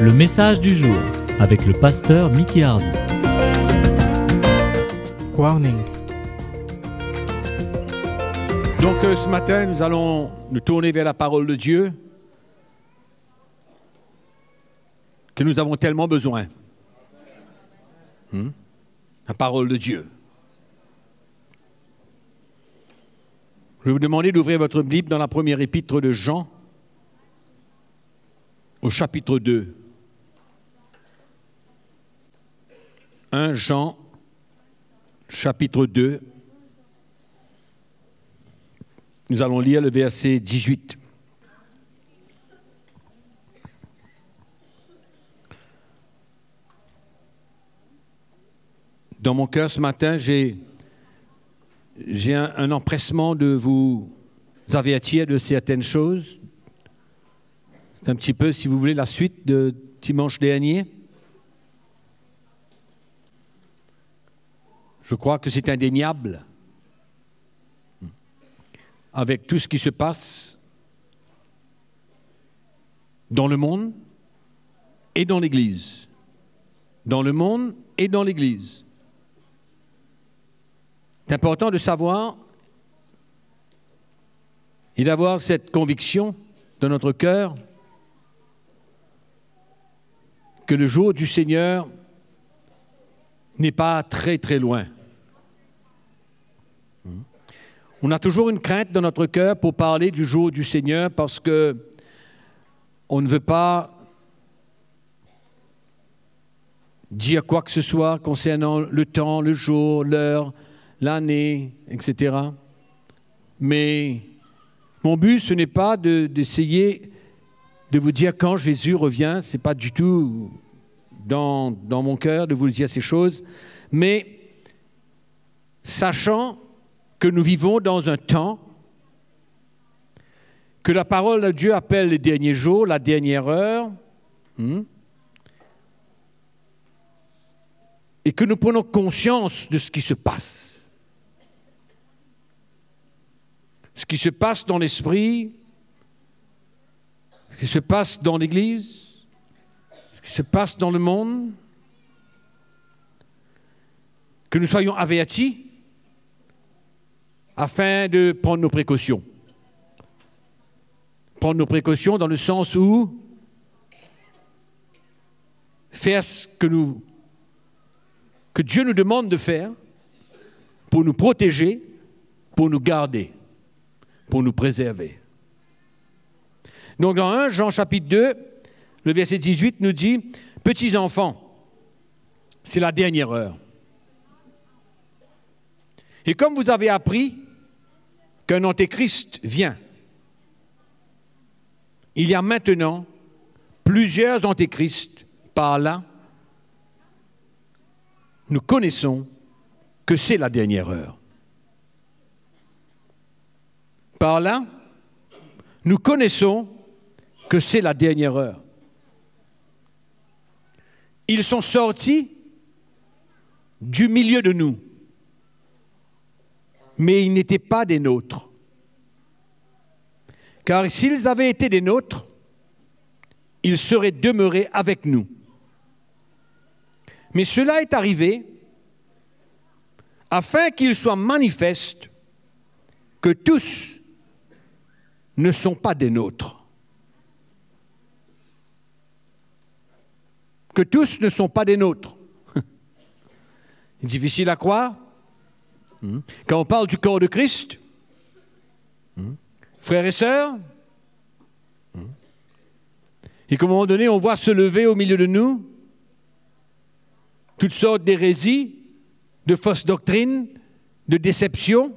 Le message du jour avec le pasteur Mickey Hardy. Warning. Donc ce matin, nous allons nous tourner vers la parole de Dieu que nous avons tellement besoin. La parole de Dieu. Je vais vous demander d'ouvrir votre Bible dans la première épître de Jean, au chapitre 2. 1 Jean, chapitre 2. Nous allons lire le verset 18. Dans mon cœur ce matin, j'ai un empressement de vous avertir de certaines choses. C'est un petit peu, si vous voulez, la suite de dimanche dernier. Je crois que c'est indéniable, avec tout ce qui se passe dans le monde et dans l'Église. Dans le monde et dans l'Église. C'est important de savoir et d'avoir cette conviction dans notre cœur que le jour du Seigneur n'est pas très très loin. On a toujours une crainte dans notre cœur pour parler du jour du Seigneur parce que on ne veut pas dire quoi que ce soit concernant le temps, le jour, l'heure, l'année, etc. Mais mon but, ce n'est pas d'essayer de vous dire quand Jésus revient, ce n'est pas du tout dans mon cœur de vous dire ces choses, mais sachant que nous vivons dans un temps que la parole de Dieu appelle les derniers jours, la dernière heure, et que nous prenons conscience de ce qui se passe. Ce qui se passe dans l'esprit, ce qui se passe dans l'Église, ce qui se passe dans le monde, que nous soyons avertis afin de prendre nos précautions. Prendre nos précautions dans le sens où faire ce que Dieu nous demande de faire pour nous protéger, pour nous garder, pour nous préserver. Donc dans 1 Jean chapitre 2, le verset 18 nous dit « Petits enfants, c'est la dernière heure. Et comme vous avez appris qu'un antéchrist vient, il y a maintenant plusieurs antéchrists par là. Nous connaissons que c'est la dernière heure. Par là, nous connaissons que c'est la dernière heure. Ils sont sortis du milieu de nous, mais ils n'étaient pas des nôtres. Car s'ils avaient été des nôtres, ils seraient demeurés avec nous. Mais cela est arrivé afin qu'il soit manifeste que tous ne sont pas des nôtres. Que tous ne sont pas des nôtres. C'est difficile à croire. Quand on parle du corps de Christ, frères et sœurs, et qu'à un moment donné, on voit se lever au milieu de nous toutes sortes d'hérésies, de fausses doctrines, de déceptions.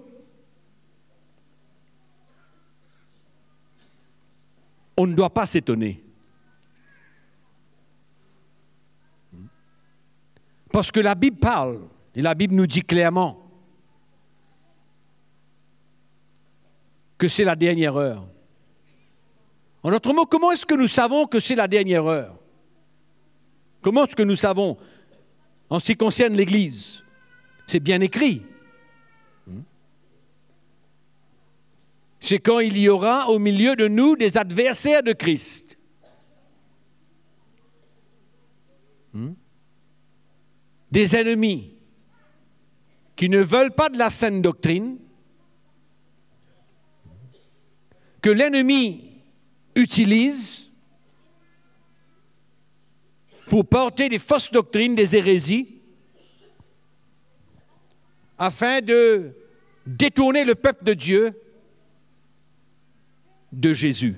On ne doit pas s'étonner. Parce que la Bible parle, et la Bible nous dit clairement que c'est la dernière heure. En d'autres mots, comment est-ce que nous savons que c'est la dernière heure? Comment est-ce que nous savons en ce qui concerne l'Église? C'est bien écrit. C'est quand il y aura au milieu de nous des adversaires de Christ. des ennemis qui ne veulent pas de la saine doctrine, que l'ennemi utilise pour porter des fausses doctrines, des hérésies, afin de détourner le peuple de Dieu de Jésus.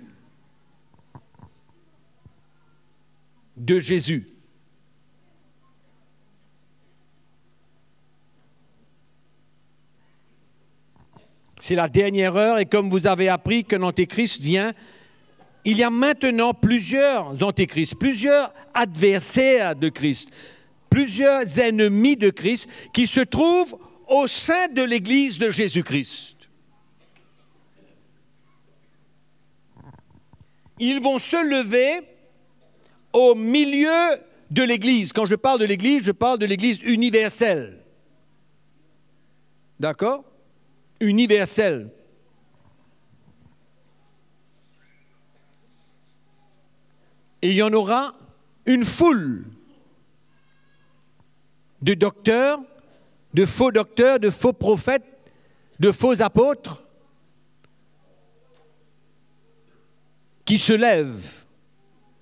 De Jésus. C'est la dernière heure et comme vous avez appris que l'Antéchrist vient, il y a maintenant plusieurs antéchrists, plusieurs adversaires de Christ, plusieurs ennemis de Christ qui se trouvent au sein de l'Église de Jésus-Christ. Ils vont se lever au milieu de l'Église. Quand je parle de l'Église, je parle de l'Église universelle. D'accord? Universelle. Et il y en aura une foule de docteurs, de faux prophètes, de faux apôtres qui se lèvent.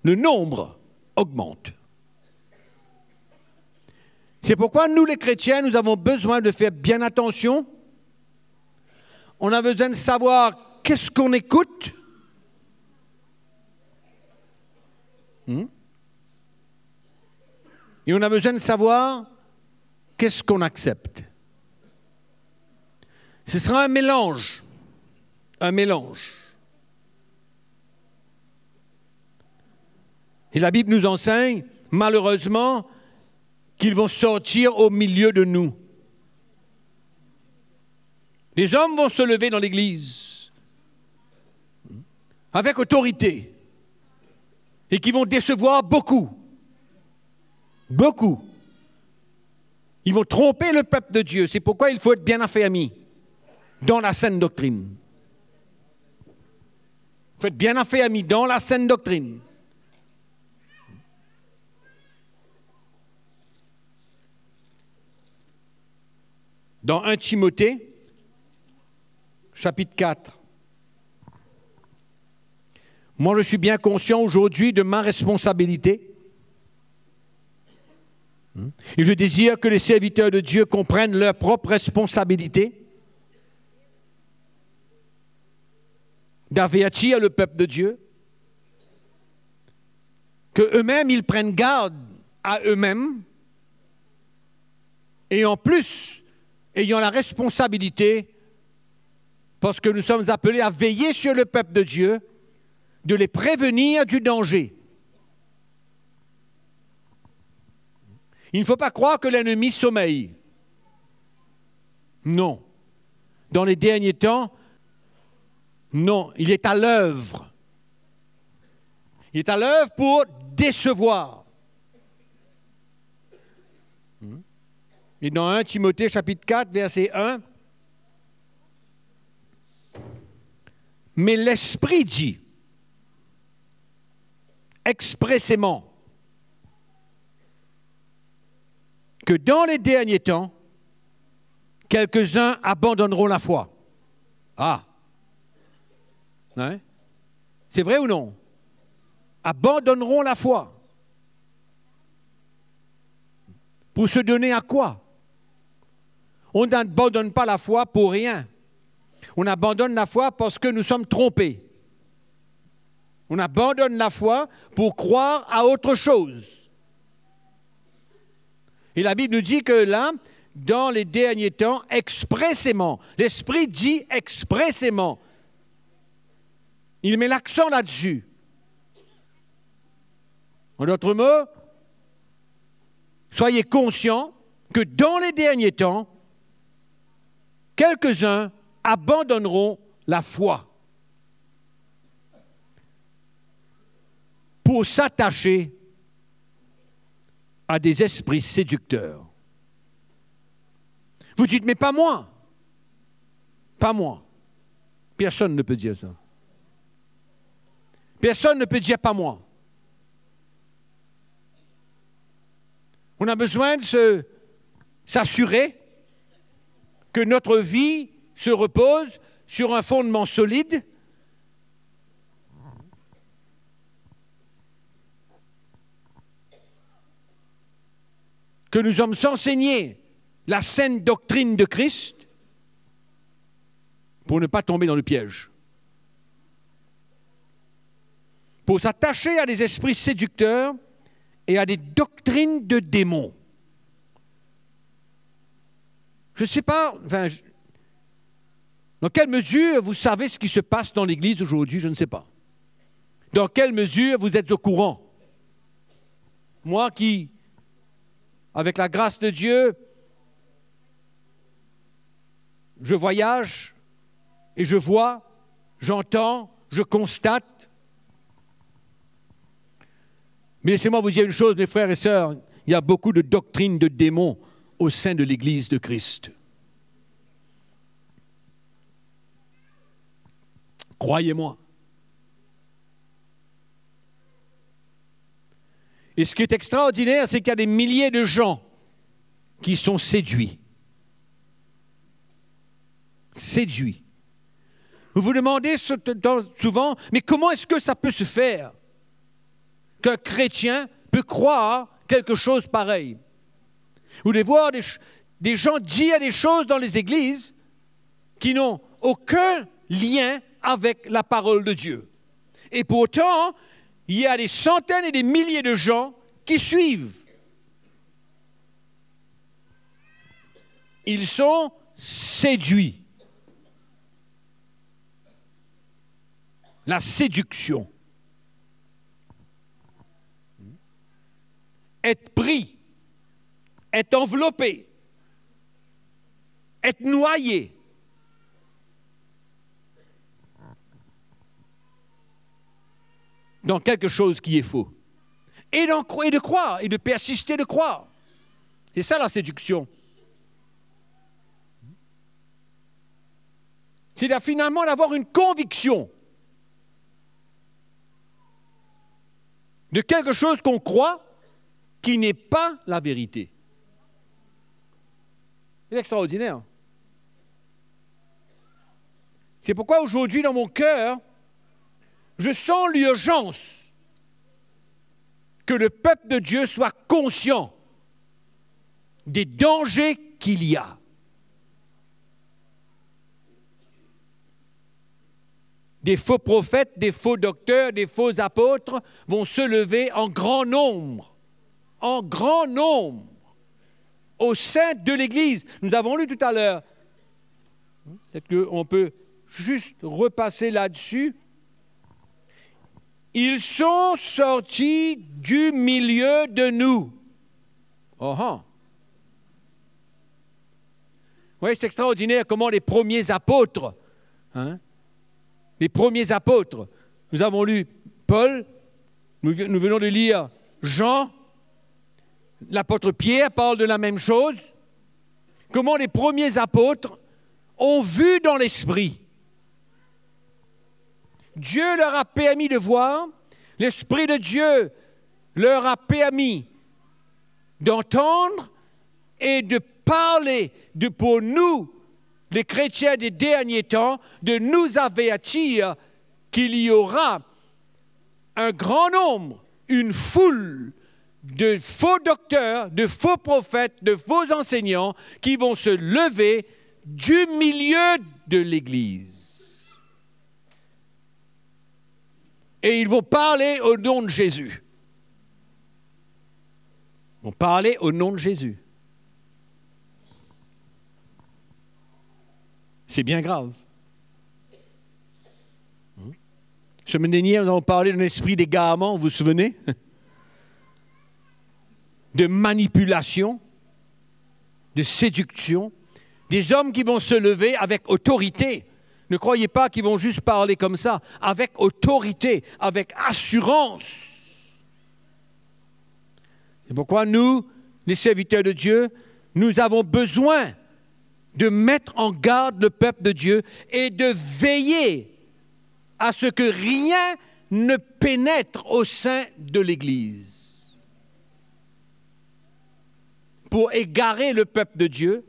Le nombre augmente. C'est pourquoi nous, les chrétiens, nous avons besoin de faire bien attention. On a besoin de savoir qu'est-ce qu'on écoute. Et on a besoin de savoir qu'est-ce qu'on accepte. Ce sera un mélange. Un mélange. Et la Bible nous enseigne, malheureusement, qu'ils vont sortir au milieu de nous. Les hommes vont se lever dans l'Église avec autorité et qui vont décevoir beaucoup. Beaucoup. Ils vont tromper le peuple de Dieu. C'est pourquoi il faut être bien affermi dans la saine doctrine. Il faut être bien affermi dans la saine doctrine. Dans 1 Timothée, chapitre 4. Moi, je suis bien conscient aujourd'hui de ma responsabilité. Et je désire que les serviteurs de Dieu comprennent leur propre responsabilité d'avertir le peuple de Dieu, qu'eux-mêmes, ils prennent garde à eux-mêmes et en plus, ayant la responsabilité, parce que nous sommes appelés à veiller sur le peuple de Dieu, de les prévenir du danger. Il ne faut pas croire que l'ennemi sommeille. Non. Dans les derniers temps, non, il est à l'œuvre. Il est à l'œuvre pour décevoir. Et dans 1 Timothée, chapitre 4, verset 1, « Mais l'Esprit dit expressément que dans les derniers temps, quelques-uns abandonneront la foi. » Ah! Hein? C'est vrai ou non? Abandonneront la foi. Pour se donner à quoi? On n'abandonne pas la foi pour rien. On abandonne la foi parce que nous sommes trompés. On abandonne la foi pour croire à autre chose. Et la Bible nous dit que là, dans les derniers temps, expressément, l'Esprit dit expressément, il met l'accent là-dessus. En d'autres mots, soyez conscients que dans les derniers temps, quelques-uns abandonneront la foi pour s'attacher à des esprits séducteurs. Vous dites, mais pas moi. Pas moi. Personne ne peut dire ça. Personne ne peut dire pas moi. On a besoin de s'assurer que notre vie se repose sur un fondement solide. Que nous sommes enseigner la saine doctrine de Christ pour ne pas tomber dans le piège. Pour s'attacher à des esprits séducteurs et à des doctrines de démons. Je ne sais pas, dans quelle mesure vous savez ce qui se passe dans l'Église aujourd'hui, je ne sais pas. Dans quelle mesure vous êtes au courant? Moi qui, avec la grâce de Dieu, je voyage et je vois, j'entends, je constate. Mais laissez-moi vous dire une chose, mes frères et sœurs, il y a beaucoup de doctrines de démons au sein de l'Église de Christ. Croyez-moi. Et ce qui est extraordinaire, c'est qu'il y a des milliers de gens qui sont séduits. Séduits. Vous vous demandez souvent, mais comment est-ce que ça peut se faire qu'un chrétien peut croire quelque chose pareil? Vous devez voir des gens dire des choses dans les églises qui n'ont aucun lien avec la parole de Dieu. Et pourtant, il y a des centaines et des milliers de gens qui suivent. Ils sont séduits. La séduction. Être pris, être enveloppé, être noyé. Dans quelque chose qui est faux. Et de croire, et de persister de croire. C'est ça la séduction. C'est finalement d'avoir une conviction de quelque chose qu'on croit qui n'est pas la vérité. C'est extraordinaire. C'est pourquoi aujourd'hui, dans mon cœur, je sens l'urgence que le peuple de Dieu soit conscient des dangers qu'il y a. Des faux prophètes, des faux docteurs, des faux apôtres vont se lever en grand nombre, au sein de l'Église. Nous avons lu tout à l'heure, peut-être qu'on peut juste repasser là-dessus. Ils sont sortis du milieu de nous. Oh, oh. Oui, c'est extraordinaire comment les premiers apôtres, les premiers apôtres, nous avons lu Paul, nous venons de lire Jean, l'apôtre Pierre parle de la même chose, comment les premiers apôtres ont vu dans l'esprit. Dieu leur a permis de voir, l'Esprit de Dieu leur a permis d'entendre et de parler pour nous, les chrétiens des derniers temps, de nous avertir qu'il y aura un grand nombre, une foule de faux docteurs, de faux prophètes, de faux enseignants qui vont se lever du milieu de l'Église. Et ils vont parler au nom de Jésus. Ils vont parler au nom de Jésus. C'est bien grave. Semaine dernière, nous avons parlé d'un esprit d'égarement, vous vous souvenez? De manipulation, de séduction. Des hommes qui vont se lever avec autorité. Ne croyez pas qu'ils vont juste parler comme ça, avec autorité, avec assurance. C'est pourquoi nous, les serviteurs de Dieu, nous avons besoin de mettre en garde le peuple de Dieu et de veiller à ce que rien ne pénètre au sein de l'Église. pour égarer le peuple de Dieu.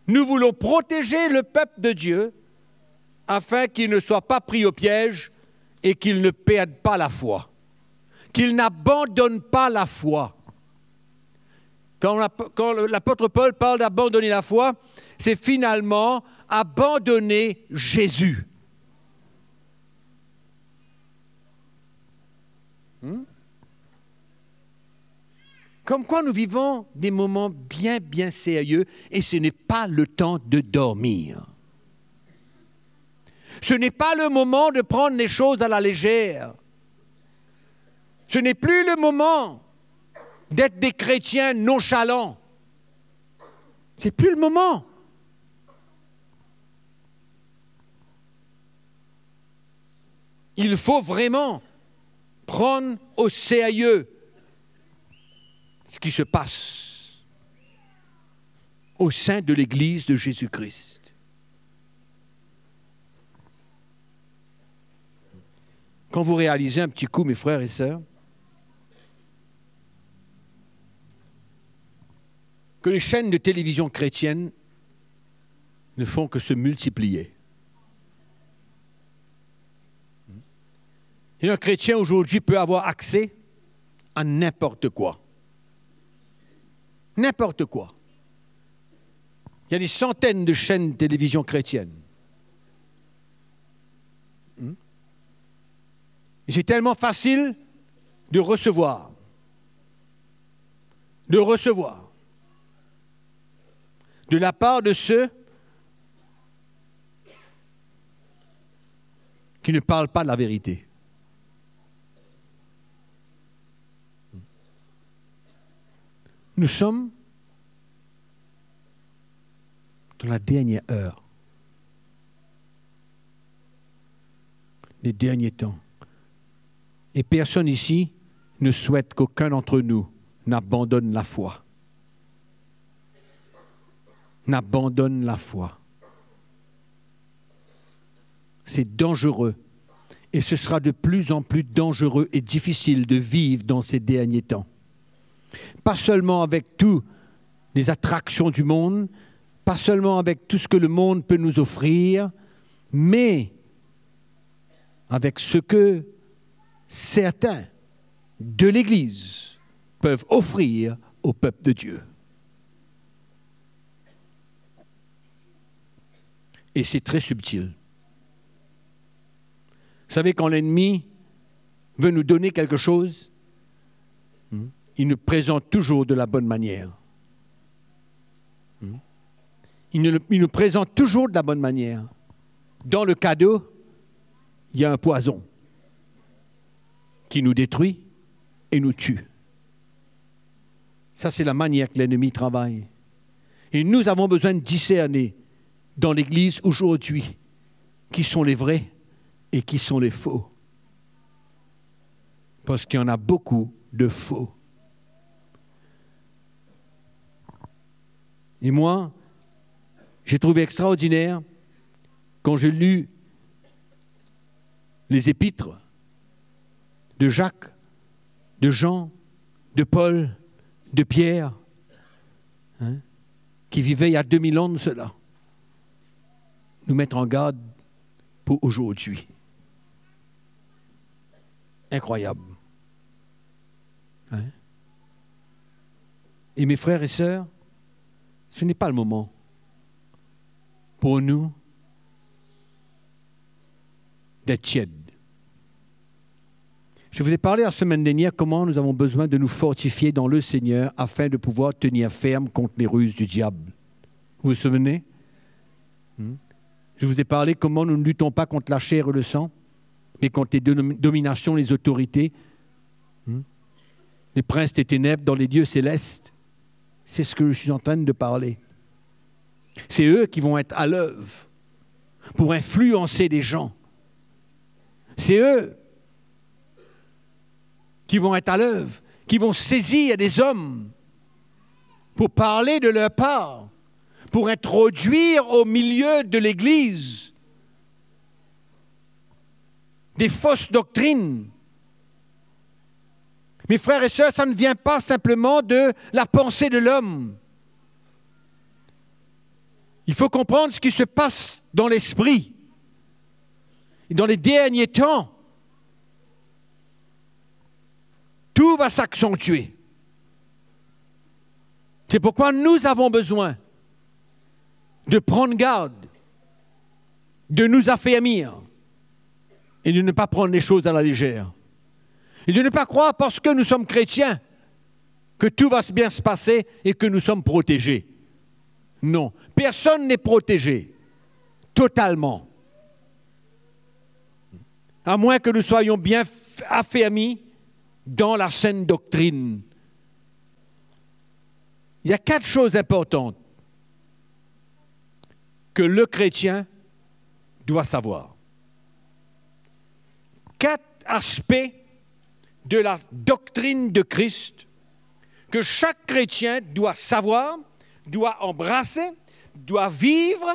Nous voulons protéger le peuple de Dieu afin qu'il ne soit pas pris au piège et qu'il ne perde pas la foi, qu'il n'abandonne pas la foi. Quand l'apôtre Paul parle d'abandonner la foi, c'est finalement abandonner Jésus. Comme quoi nous vivons des moments bien, bien sérieux et ce n'est pas le temps de dormir. Ce n'est pas le moment de prendre les choses à la légère. Ce n'est plus le moment d'être des chrétiens nonchalants. C'est plus le moment. Il faut vraiment prendre au sérieux ce qui se passe au sein de l'Église de Jésus-Christ. Quand vous réalisez un petit coup, mes frères et sœurs, que les chaînes de télévision chrétiennes ne font que se multiplier. Et un chrétien aujourd'hui peut avoir accès à n'importe quoi. N'importe quoi. Il y a des centaines de chaînes de télévision chrétiennes. C'est tellement facile de recevoir. De recevoir. De la part de ceux qui ne parlent pas de la vérité. Nous sommes dans la dernière heure, les derniers temps. Et personne ici ne souhaite qu'aucun d'entre nous n'abandonne la foi. N'abandonne la foi. C'est dangereux. Et ce sera de plus en plus dangereux et difficile de vivre dans ces derniers temps. Pas seulement avec toutes les attractions du monde, pas seulement avec tout ce que le monde peut nous offrir, mais avec ce que certains de l'Église peuvent offrir au peuple de Dieu. Et c'est très subtil. Vous savez, quand l'ennemi veut nous donner quelque chose, il nous présente toujours de la bonne manière. Il nous présente toujours de la bonne manière. Dans le cadeau, il y a un poison qui nous détruit et nous tue. Ça, c'est la manière que l'ennemi travaille. Et nous avons besoin de discerner dans l'Église aujourd'hui qui sont les vrais et qui sont les faux. Parce qu'il y en a beaucoup de faux. Et moi, j'ai trouvé extraordinaire quand j'ai lu les épîtres de Jacques, de Jean, de Paul, de Pierre, qui vivaient il y a 2000 ans de cela, nous mettre en garde pour aujourd'hui. Incroyable. Et mes frères et sœurs, ce n'est pas le moment pour nous d'être tièdes. Je vous ai parlé la semaine dernière comment nous avons besoin de nous fortifier dans le Seigneur afin de pouvoir tenir ferme contre les ruses du diable. Vous vous souvenez? Je vous ai parlé comment nous ne luttons pas contre la chair et le sang, mais contre les dominations, les autorités, les princes des ténèbres dans les lieux célestes. C'est ce que je suis en train de parler. C'est eux qui vont être à l'œuvre pour influencer les gens. C'est eux qui vont être à l'œuvre, qui vont saisir des hommes pour parler de leur part, pour introduire au milieu de l'Église des fausses doctrines, Mes frères et sœurs, ça ne vient pas simplement de la pensée de l'homme. Il faut comprendre ce qui se passe dans l'esprit. Et dans les derniers temps, tout va s'accentuer. C'est pourquoi nous avons besoin de prendre garde, de nous affermir et de ne pas prendre les choses à la légère. Et de ne pas croire parce que nous sommes chrétiens que tout va bien se passer et que nous sommes protégés. Non, personne n'est protégé totalement. À moins que nous soyons bien affermis dans la saine doctrine. Il y a 4 choses importantes que le chrétien doit savoir. 4 aspects de la doctrine de Christ que chaque chrétien doit savoir, doit embrasser, doit vivre,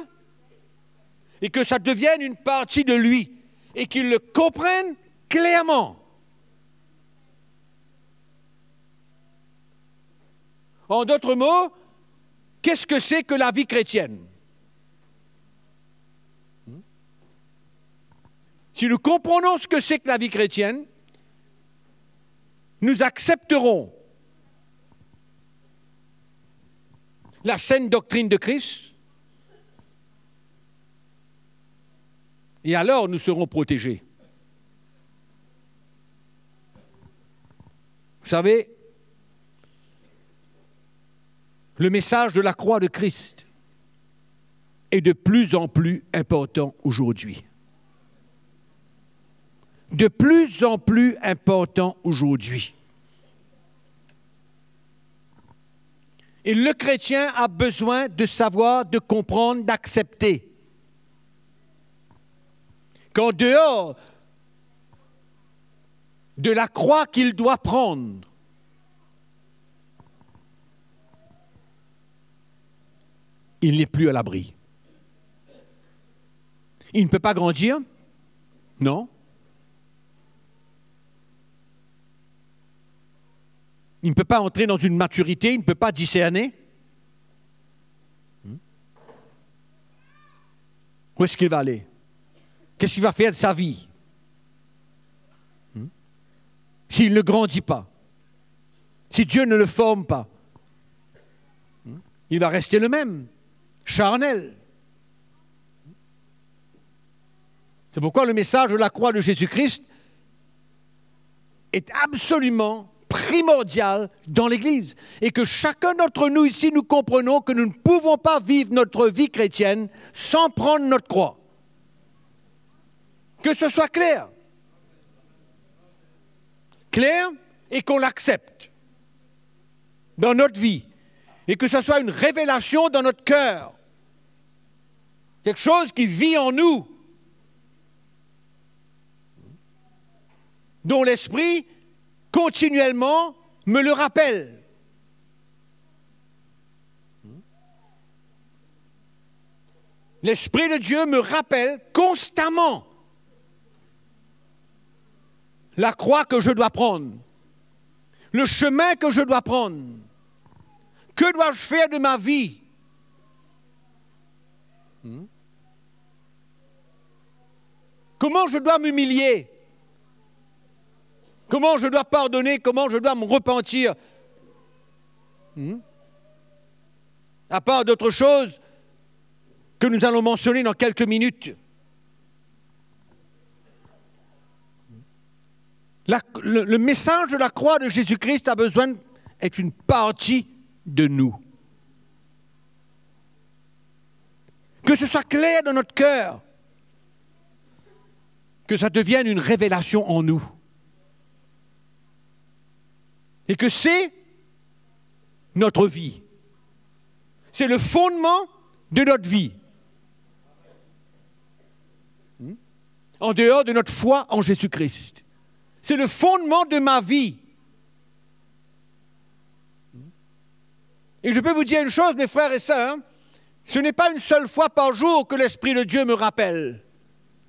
et que ça devienne une partie de lui, et qu'il le comprenne clairement. En d'autres mots, qu'est-ce que c'est que la vie chrétienne? Si nous comprenons ce que c'est que la vie chrétienne, nous accepterons la saine doctrine de Christ, et alors nous serons protégés. Vous savez, le message de la croix de Christ est de plus en plus important aujourd'hui. De plus en plus important aujourd'hui. Et le chrétien a besoin de savoir, de comprendre, d'accepter qu'en dehors de la croix qu'il doit prendre, il n'est plus à l'abri. Il ne peut pas grandir, non. Il ne peut pas entrer dans une maturité, il ne peut pas discerner. Où est-ce qu'il va aller? Qu'est-ce qu'il va faire de sa vie? S'il ne grandit pas, si Dieu ne le forme pas, il va rester le même, charnel. C'est pourquoi le message de la croix de Jésus-Christ est absolument primordial dans l'Église. Et que chacun d'entre nous ici, nous comprenons que nous ne pouvons pas vivre notre vie chrétienne sans prendre notre croix. Que ce soit clair. Clair et qu'on l'accepte dans notre vie. Et que ce soit une révélation dans notre cœur. Quelque chose qui vit en nous. Dont l'Esprit continuellement me le rappelle. L'Esprit de Dieu me rappelle constamment la croix que je dois prendre, le chemin que je dois prendre. Que dois-je faire de ma vie? Comment je dois m'humilier? Comment je dois pardonner? Comment je dois me repentir? À part d'autres choses que nous allons mentionner dans quelques minutes. Le message de la croix de Jésus-Christ est une partie de nous. Que ce soit clair dans notre cœur, que ça devienne une révélation en nous. Et que c'est notre vie. C'est le fondement de notre vie. En dehors de notre foi en Jésus-Christ. C'est le fondement de ma vie. Et je peux vous dire une chose, mes frères et sœurs, ce n'est pas une seule fois par jour que l'Esprit de Dieu me rappelle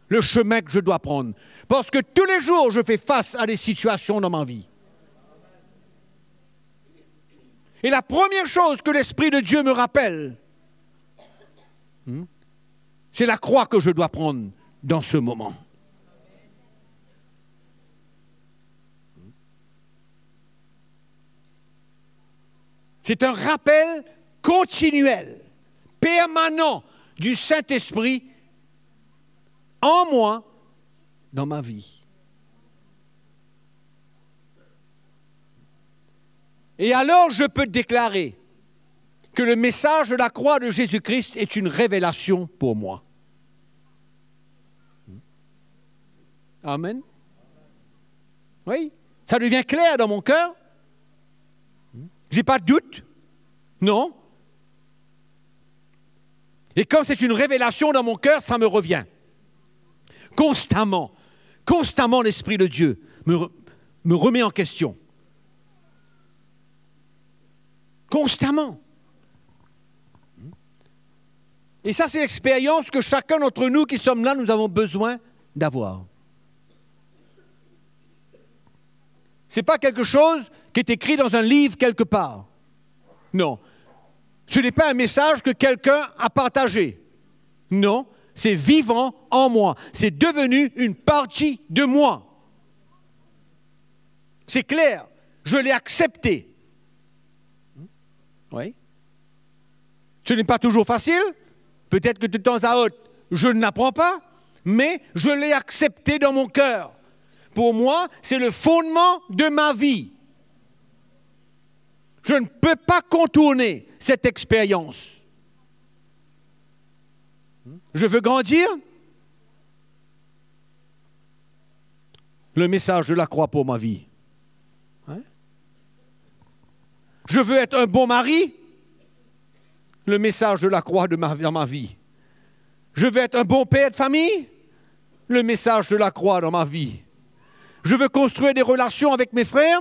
le chemin que je dois prendre. Parce que tous les jours, je fais face à des situations dans ma vie. Et la première chose que l'Esprit de Dieu me rappelle, c'est la croix que je dois prendre dans ce moment. C'est un rappel continuel, permanent du Saint-Esprit en moi, dans ma vie. Et alors je peux déclarer que le message de la croix de Jésus-Christ est une révélation pour moi. Amen. Oui, ça devient clair dans mon cœur. Je n'ai pas de doute. Non. Et quand c'est une révélation dans mon cœur, ça me revient. Constamment. Constamment, l'Esprit de Dieu me remet en question. Constamment. Et ça, c'est l'expérience que chacun d'entre nous qui sommes là, nous avons besoin d'avoir. Ce n'est pas quelque chose qui est écrit dans un livre quelque part. Non. Ce n'est pas un message que quelqu'un a partagé. Non. C'est vivant en moi. C'est devenu une partie de moi. C'est clair. Je l'ai accepté. Oui. Ce n'est pas toujours facile. Peut-être que de temps à autre, je ne l'apprends pas. Mais je l'ai accepté dans mon cœur. Pour moi, c'est le fondement de ma vie. Je ne peux pas contourner cette expérience. Je veux grandir. Le message de la croix pour ma vie. Hein? Je veux être un bon mari. Le message de la croix dans ma vie. Je veux être un bon père de famille. Le message de la croix dans ma vie. Je veux construire des relations avec mes frères.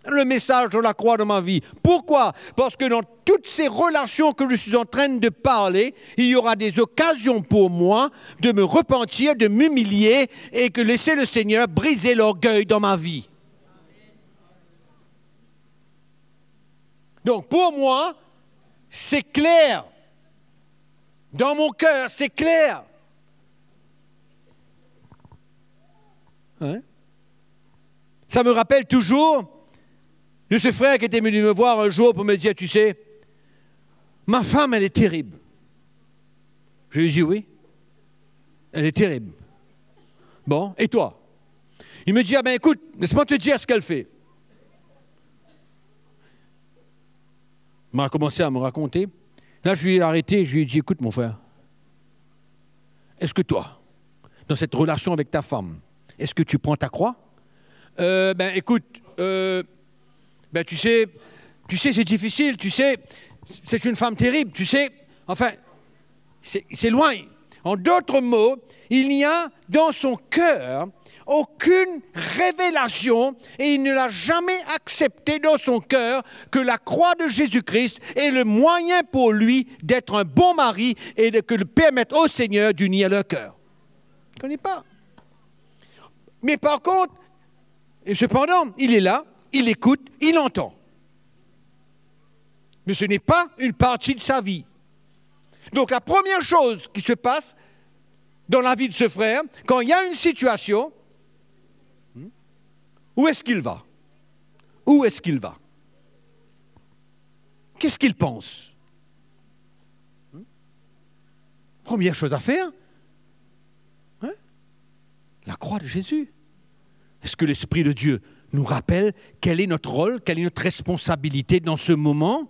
Le message de la croix dans ma vie. Pourquoi? Parce que dans toutes ces relations que je suis en train de parler, il y aura des occasions pour moi de me repentir, de m'humilier et que laisser le Seigneur briser l'orgueil dans ma vie. Donc pour moi, c'est clair. Dans mon cœur, c'est clair. Hein? Ça me rappelle toujours de ce frère qui était venu me voir un jour pour me dire, tu sais, ma femme, elle est terrible. Je lui ai dit, oui, elle est terrible. Bon, et toi? Il me dit, ah ben écoute, laisse-moi te dire ce qu'elle fait. Il m'a commencé à me raconter. Là, je lui ai arrêté, je lui ai dit, écoute mon frère, est-ce que toi, dans cette relation avec ta femme, est-ce que tu prends ta croix? Ben écoute, ben tu sais, c'est difficile, tu sais, c'est une femme terrible, tu sais, enfin, c'est loin. En d'autres mots, il n'y a dans son cœur aucune révélation et il ne l'a jamais accepté dans son cœur que la croix de Jésus-Christ est le moyen pour lui d'être un bon mari et de permettre au Seigneur d'unir leur cœur. Je ne connais pas. Mais par contre, et cependant, il est là, il écoute, il entend. Mais ce n'est pas une partie de sa vie. Donc la première chose qui se passe dans la vie de ce frère, quand il y a une situation, où est-ce qu'il va? Où est-ce qu'il va? Qu'est-ce qu'il pense? Première chose à faire, hein? La croix de Jésus. Est-ce que l'Esprit de Dieu nous rappelle quel est notre rôle, quelle est notre responsabilité dans ce moment?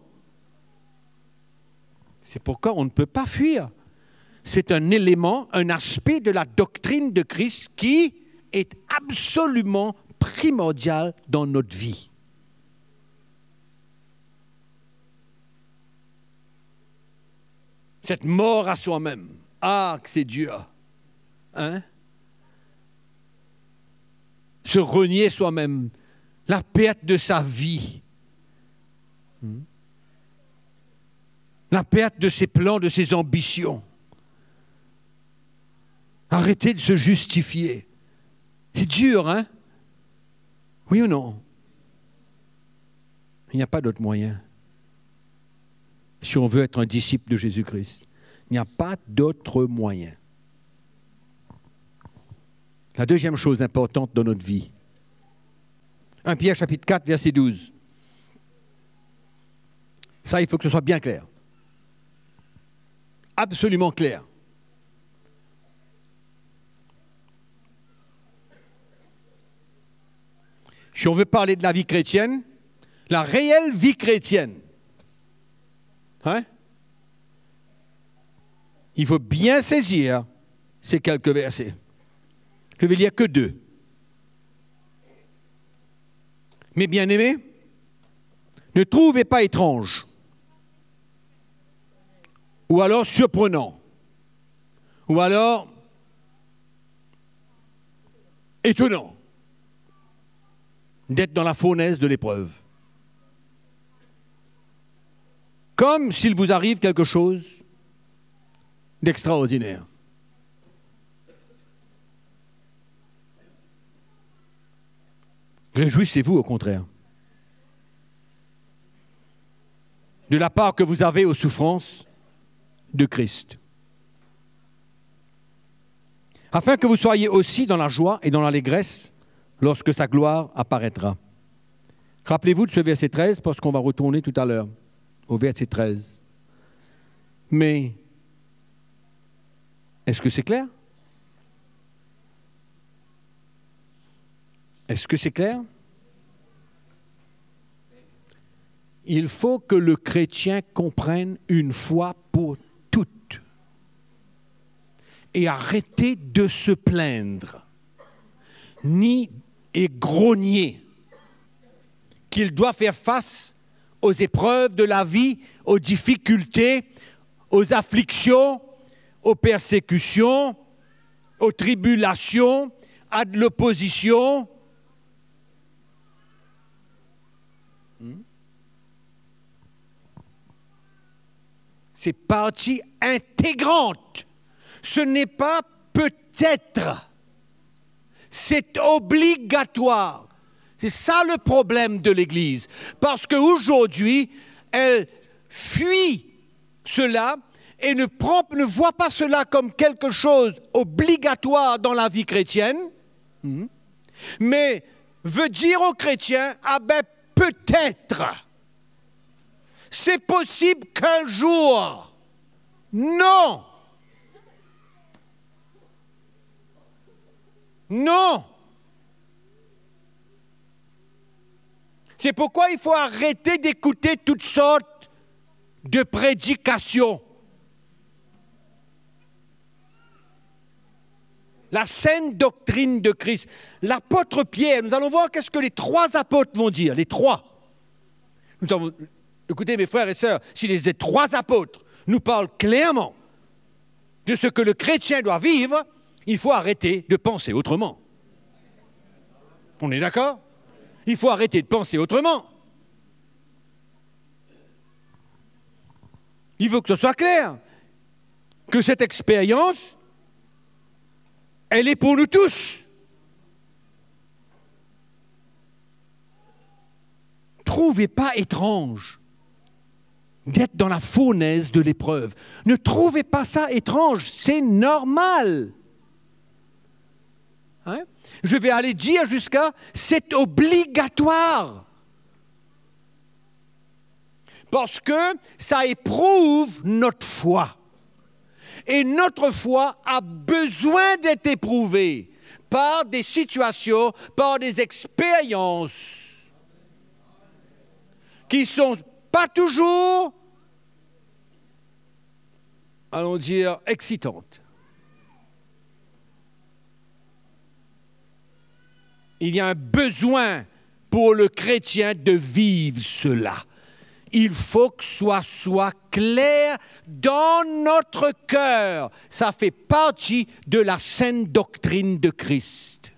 C'est pourquoi on ne peut pas fuir. C'est un élément, un aspect de la doctrine de Christ qui est absolument primordial dans notre vie. Cette mort à soi-même. Ah, que c'est dur. Hein? Se renier soi-même. La perte de sa vie. La perte de ses plans, de ses ambitions. Arrêter de se justifier. C'est dur, hein? Oui ou non? Il n'y a pas d'autre moyen. si on veut être un disciple de Jésus-Christ. Il n'y a pas d'autre moyen. La deuxième chose importante dans notre vie. 1 Pierre chapitre 4, verset 12. Ça, il faut que ce soit bien clair. Absolument clair. Si on veut parler de la vie chrétienne, la réelle vie chrétienne, hein? Il faut bien saisir ces quelques versets. Je vais lire que 2. Mes bien-aimés, ne trouvez pas étrange, ou alors surprenant, ou alors étonnant, d'être dans la fournaise de l'épreuve. Comme s'il vous arrive quelque chose d'extraordinaire. Réjouissez-vous au contraire de la part que vous avez aux souffrances de Christ, afin que vous soyez aussi dans la joie et dans l'allégresse lorsque sa gloire apparaîtra. Rappelez-vous de ce verset 13, parce qu'on va retourner tout à l'heure au verset 13. Mais, est-ce que c'est clair? Est-ce que c'est clair? Il faut que le chrétien comprenne une fois pour toutes et arrêter de se plaindre, ni et grogner qu'il doit faire face aux épreuves de la vie, aux difficultés, aux afflictions, aux persécutions, aux tribulations, à de l'opposition. C'est partie intégrante. Ce n'est pas peut-être. C'est obligatoire. C'est ça le problème de l'Église. Parce qu'aujourd'hui, elle fuit cela et ne voit pas cela comme quelque chose obligatoire dans la vie chrétienne, mais veut dire aux chrétiens, ah ben peut-être, c'est possible qu'un jour. Non. Non. C'est pourquoi il faut arrêter d'écouter toutes sortes de prédications. La saine doctrine de Christ. L'apôtre Pierre, nous allons voir qu'est-ce que les 3 apôtres vont dire, les 3. Écoutez mes frères et sœurs, si les 3 apôtres nous parlent clairement de ce que le chrétien doit vivre, il faut arrêter de penser autrement. On est d'accord? Il faut arrêter de penser autrement. Il faut que ce soit clair, que cette expérience, elle est pour nous tous. Trouvez pas étrange d'être dans la fournaise de l'épreuve. Ne trouvez pas ça étrange, c'est normal. Hein? Je vais aller dire jusqu'à c'est obligatoire. Parce que ça éprouve notre foi. Et notre foi a besoin d'être éprouvée par des situations, par des expériences qui ne sont pas toujours, allons dire, excitantes. Il y a un besoin pour le chrétien de vivre cela. Il faut que ça soit clair dans notre cœur. Ça fait partie de la saine doctrine de Christ.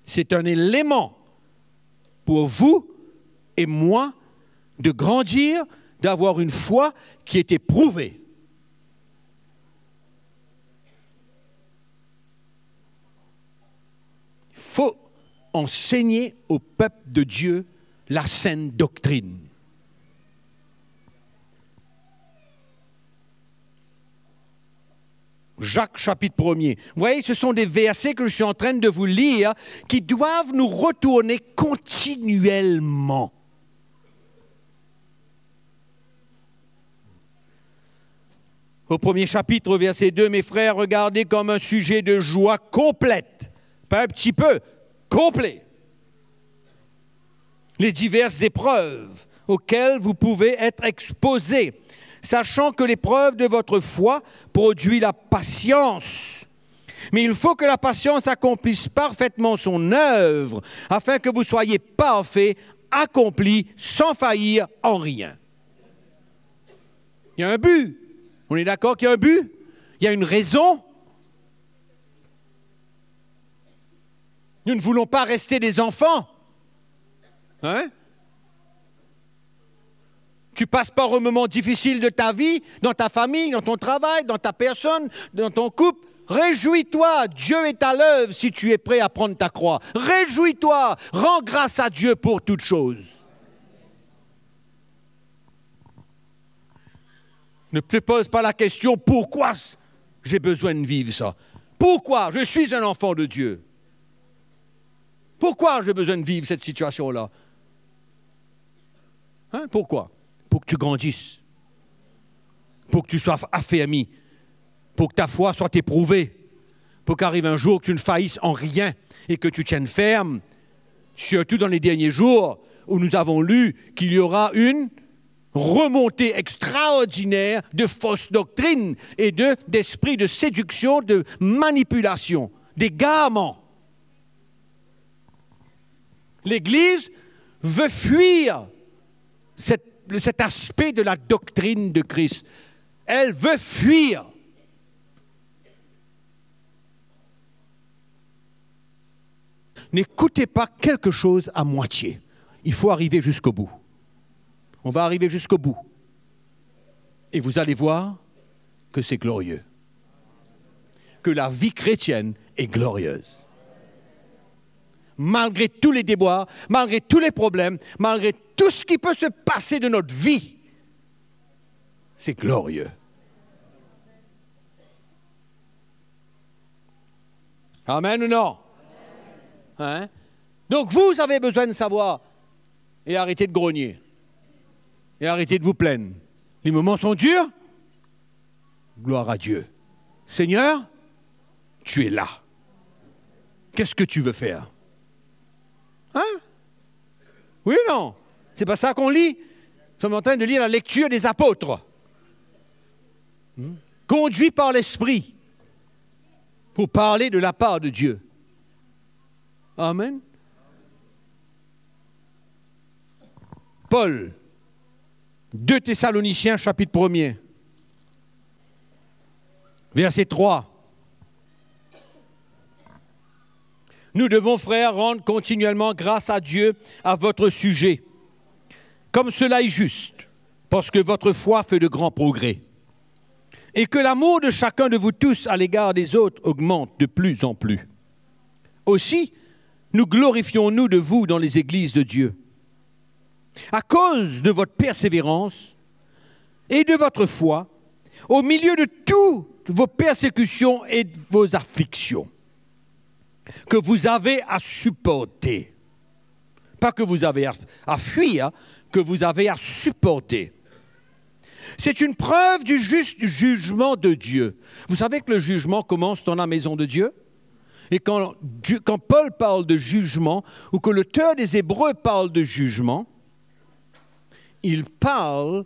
C'est un élément pour vous et moi de grandir, d'avoir une foi qui est éprouvée. Il faut enseigner au peuple de Dieu la saine doctrine. Jacques chapitre 1er. Vous voyez, ce sont des versets que je suis en train de vous lire qui doivent nous retourner continuellement. Au premier chapitre, verset 2, mes frères, regardez comme un sujet de joie complète, pas un petit peu, complet, les diverses épreuves auxquelles vous pouvez être exposés, sachant que l'épreuve de votre foi produit la patience. Mais il faut que la patience accomplisse parfaitement son œuvre, afin que vous soyez parfaits, accomplis, sans faillir en rien. Il y a un but. On est d'accord qu'il y a un but? Il y a une raison? Nous ne voulons pas rester des enfants. Hein? Tu passes par un moment difficile de ta vie, dans ta famille, dans ton travail, dans ta personne, dans ton couple. Réjouis-toi, Dieu est à l'œuvre si tu es prêt à prendre ta croix. Réjouis-toi, rends grâce à Dieu pour toutes choses. Ne te pose pas la question, pourquoi j'ai besoin de vivre ça? Pourquoi je suis un enfant de Dieu? Pourquoi j'ai besoin de vivre cette situation-là? Hein? Pourquoi? Pour que tu grandisses, pour que tu sois affermi, pour que ta foi soit éprouvée, pour qu'arrive un jour que tu ne faillisses en rien et que tu tiennes ferme, surtout dans les derniers jours où nous avons lu qu'il y aura une remontée extraordinaire de fausses doctrines et d'esprits de séduction, de manipulation, d'égarement. L'Église veut fuir cet aspect de la doctrine de Christ. Elle veut fuir. N'écoutez pas quelque chose à moitié. Il faut arriver jusqu'au bout. On va arriver jusqu'au bout. Et vous allez voir que c'est glorieux. Que la vie chrétienne est glorieuse. Malgré tous les déboires, malgré tous les problèmes, malgré tout ce qui peut se passer de notre vie, c'est glorieux. Amen ou non? Hein? Donc vous avez besoin de savoir et arrêtez de grogner. Et arrêtez de vous plaindre. Les moments sont durs. Gloire à Dieu. Seigneur, tu es là. Qu'est-ce que tu veux faire? Hein? Oui ou non? C'est pas ça qu'on lit. Nous sommes en train de lire la lecture des apôtres. Conduits par l'Esprit pour parler de la part de Dieu. Amen. Paul, 2 Thessaloniciens, chapitre 1er, verset 3. Nous devons, frères, rendre continuellement grâce à Dieu à votre sujet, comme cela est juste, parce que votre foi fait de grands progrès, et que l'amour de chacun de vous tous à l'égard des autres augmente de plus en plus. Aussi, nous glorifions-nous de vous dans les églises de Dieu, à cause de votre persévérance et de votre foi, au milieu de toutes vos persécutions et de vos afflictions, que vous avez à supporter. Pas que vous avez à fuir, que vous avez à supporter. C'est une preuve du juste jugement de Dieu. Vous savez que le jugement commence dans la maison de Dieu? Et quand Paul parle de jugement, ou que l'auteur des Hébreux parle de jugement, il parle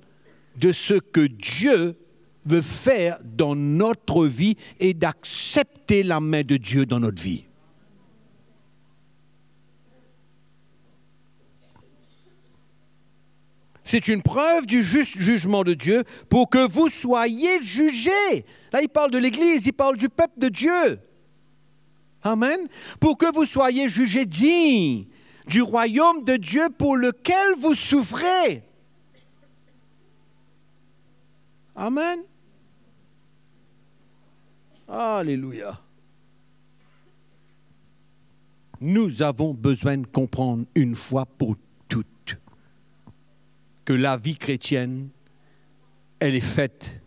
de ce que Dieu veut faire dans notre vie et d'accepter la main de Dieu dans notre vie. C'est une preuve du juste jugement de Dieu pour que vous soyez jugés. Là, il parle de l'Église, il parle du peuple de Dieu. Amen. Pour que vous soyez jugés dignes du royaume de Dieu pour lequel vous souffrez. Amen. Alléluia. nous avons besoin de comprendre une fois pour toutes que la vie chrétienne, elle est faite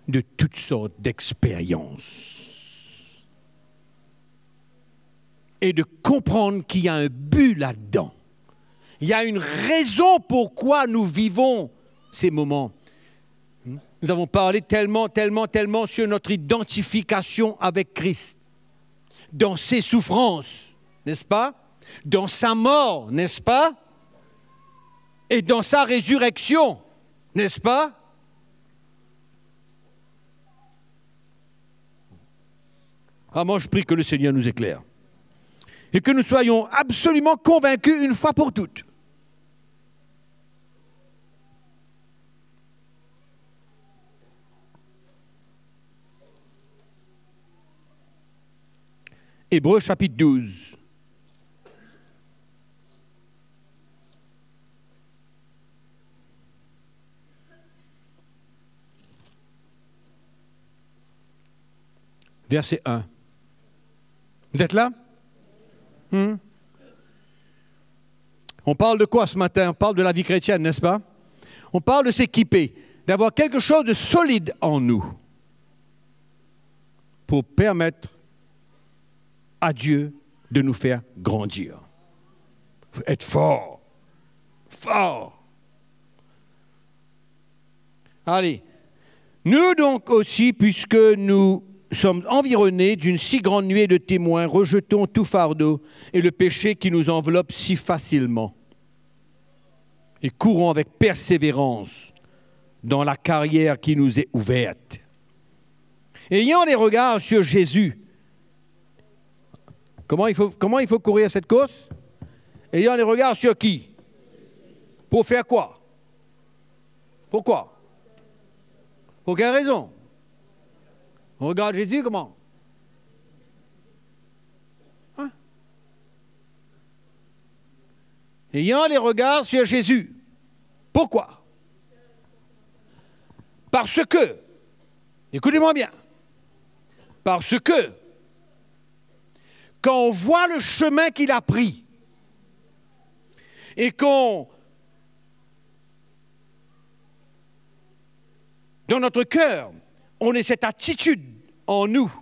de toutes sortes d'expériences. Et de comprendre qu'il y a un but là-dedans. Il y a une raison pourquoi nous vivons ces moments. Nous avons parlé tellement sur notre identification avec Christ. Dans ses souffrances, n'est-ce pas? Dans sa mort, n'est-ce pas? Et dans sa résurrection, n'est-ce pas? Ah, moi, je prie que le Seigneur nous éclaire. Et que nous soyons absolument convaincus une fois pour toutes. Hébreux chapitre 12. Verset 1. Vous êtes là? On parle de quoi ce matin? On parle de la vie chrétienne, n'est-ce pas? On parle de s'équiper, d'avoir quelque chose de solide en nous pour permettre à Dieu de nous faire grandir. Il faut être fort. Fort. Allez. Nous donc aussi, puisque nous sommes environnés d'une si grande nuée de témoins, rejetons tout fardeau et le péché qui nous enveloppe si facilement. Et courons avec persévérance dans la carrière qui nous est ouverte. Ayant les regards sur Jésus. Comment il faut courir cette course? Ayant les regards sur qui? Pour faire quoi? Pourquoi? Pour quelle raison? On regarde Jésus comment? Hein? Ayant les regards sur Jésus. Pourquoi? Parce que, écoutez-moi bien, parce que, quand on voit le chemin qu'il a pris, et qu'on, dans notre cœur, on ait cette attitude en nous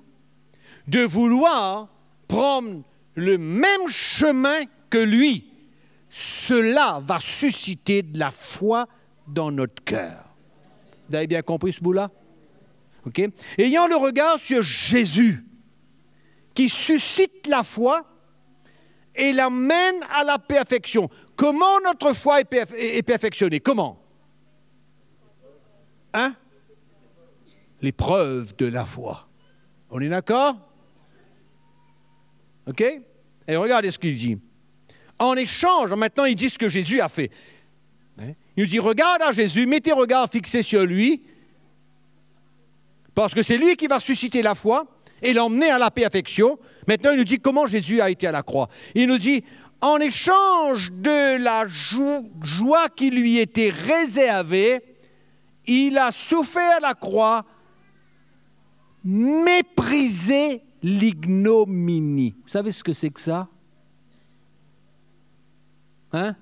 de vouloir prendre le même chemin que lui, cela va susciter de la foi dans notre cœur. Vous avez bien compris ce bout-là? OK? Ayant le regard sur Jésus, qui suscite la foi et l'amène à la perfection. Comment notre foi est perfectionnée? Comment? Hein? L'épreuve de la foi. On est d'accord? OK? Et regardez ce qu'il dit. En échange, maintenant il dit ce que Jésus a fait. Il nous dit, regarde à Jésus, mets tes regards fixés sur lui, parce que c'est lui qui va susciter la foi et l'emmener à la perfection. Maintenant, il nous dit comment Jésus a été à la croix. Il nous dit, en échange de la joie qui lui était réservée, il a souffert à la croix, méprisé l'ignominie. Vous savez ce que c'est que ça? Hein?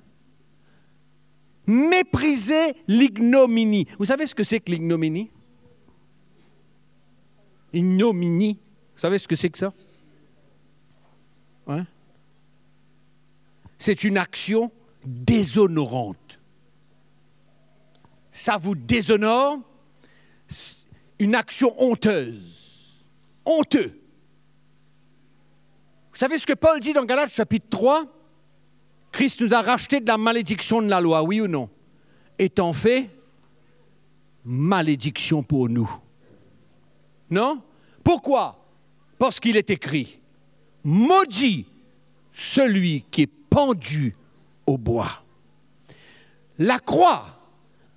Mépriser l'ignominie. Vous savez ce que c'est que l'ignominie? Ignominie. Vous savez ce que c'est que ça? Hein? C'est une action déshonorante. Ça vous déshonore? Une action honteuse. Honteux. Vous savez ce que Paul dit dans Galates chapitre 3? Christ nous a rachetés de la malédiction de la loi, oui ou non? Étant fait malédiction pour nous. Non? Pourquoi? Parce qu'il est écrit, maudit celui qui est pendu au bois. La croix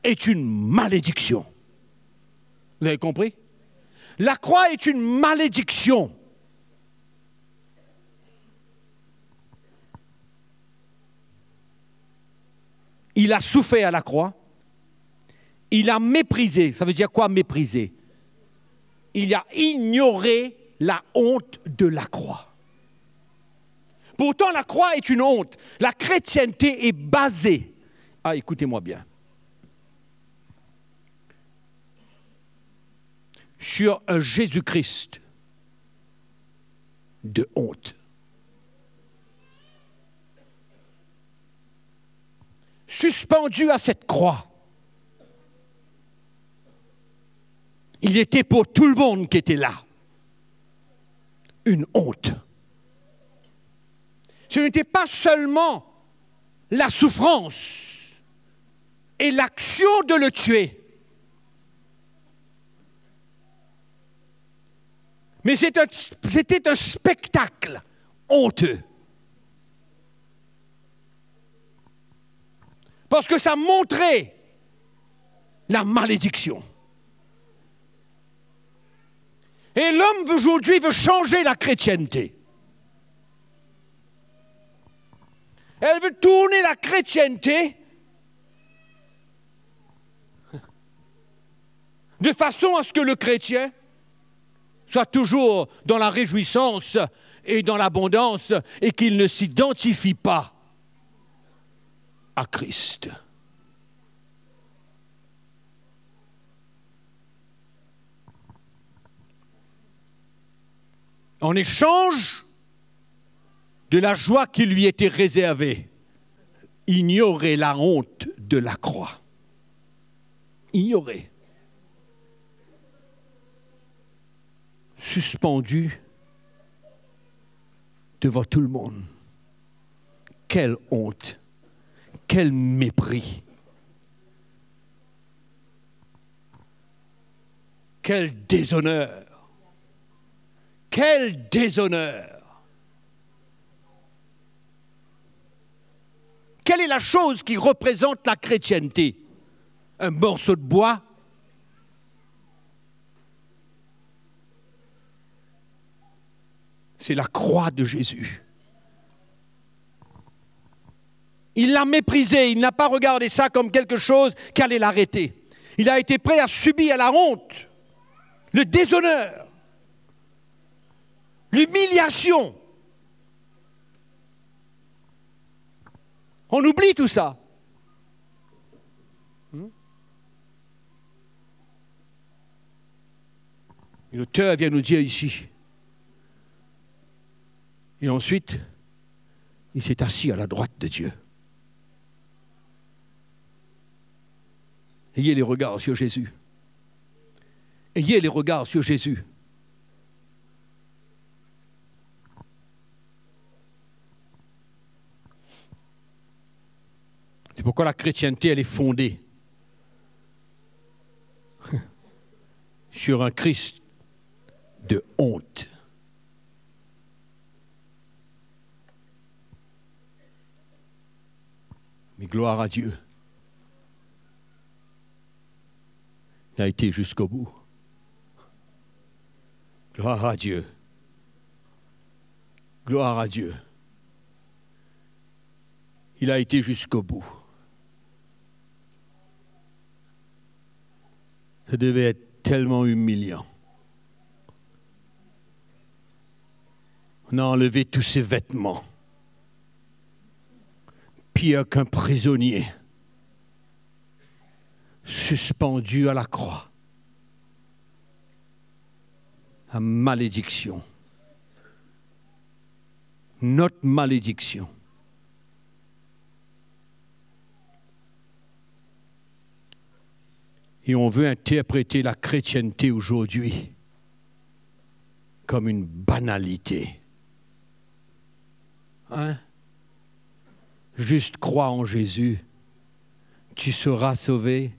est une malédiction. Vous avez compris? La croix est une malédiction. Il a souffert à la croix. Il a méprisé. Ça veut dire quoi mépriser? Il a ignoré la honte de la croix. Pourtant, la croix est une honte. La chrétienté est basée. Ah, écoutez-moi bien. Sur un Jésus-Christ de honte. Suspendu à cette croix. Il était pour tout le monde qui était là. Une honte. Ce n'était pas seulement la souffrance et l'action de le tuer. Mais c'était un spectacle honteux. Parce que ça montrait la malédiction. Et l'homme aujourd'hui veut changer la chrétienté. Elle veut tourner la chrétienté de façon à ce que le chrétien soit toujours dans la réjouissance et dans l'abondance et qu'il ne s'identifie pas à Christ. En échange de la joie qui lui était réservée, ignorer la honte de la croix. Ignorer. Suspendu devant tout le monde. Quelle honte, quel mépris, quel déshonneur, quel déshonneur. Quelle est la chose qui représente la chrétienté? Un morceau de bois? C'est la croix de Jésus. Il l'a méprisé, il n'a pas regardé ça comme quelque chose qui allait l'arrêter. Il a été prêt à subir la honte, le déshonneur, l'humiliation. On oublie tout ça. Et l'auteur vient nous dire ici. Et ensuite, il s'est assis à la droite de Dieu. Ayez les regards sur Jésus. Ayez les regards sur Jésus. C'est pourquoi la chrétienté, elle est fondée sur un Christ de honte. Mais gloire à Dieu. Il a été jusqu'au bout. Gloire à Dieu. Gloire à Dieu. Il a été jusqu'au bout. Ça devait être tellement humiliant. On a enlevé tous ses vêtements. Pire qu'un prisonnier, suspendu à la croix. La malédiction. Notre malédiction. Et on veut interpréter la chrétienté aujourd'hui comme une banalité. Hein? Juste crois en Jésus, tu seras sauvé.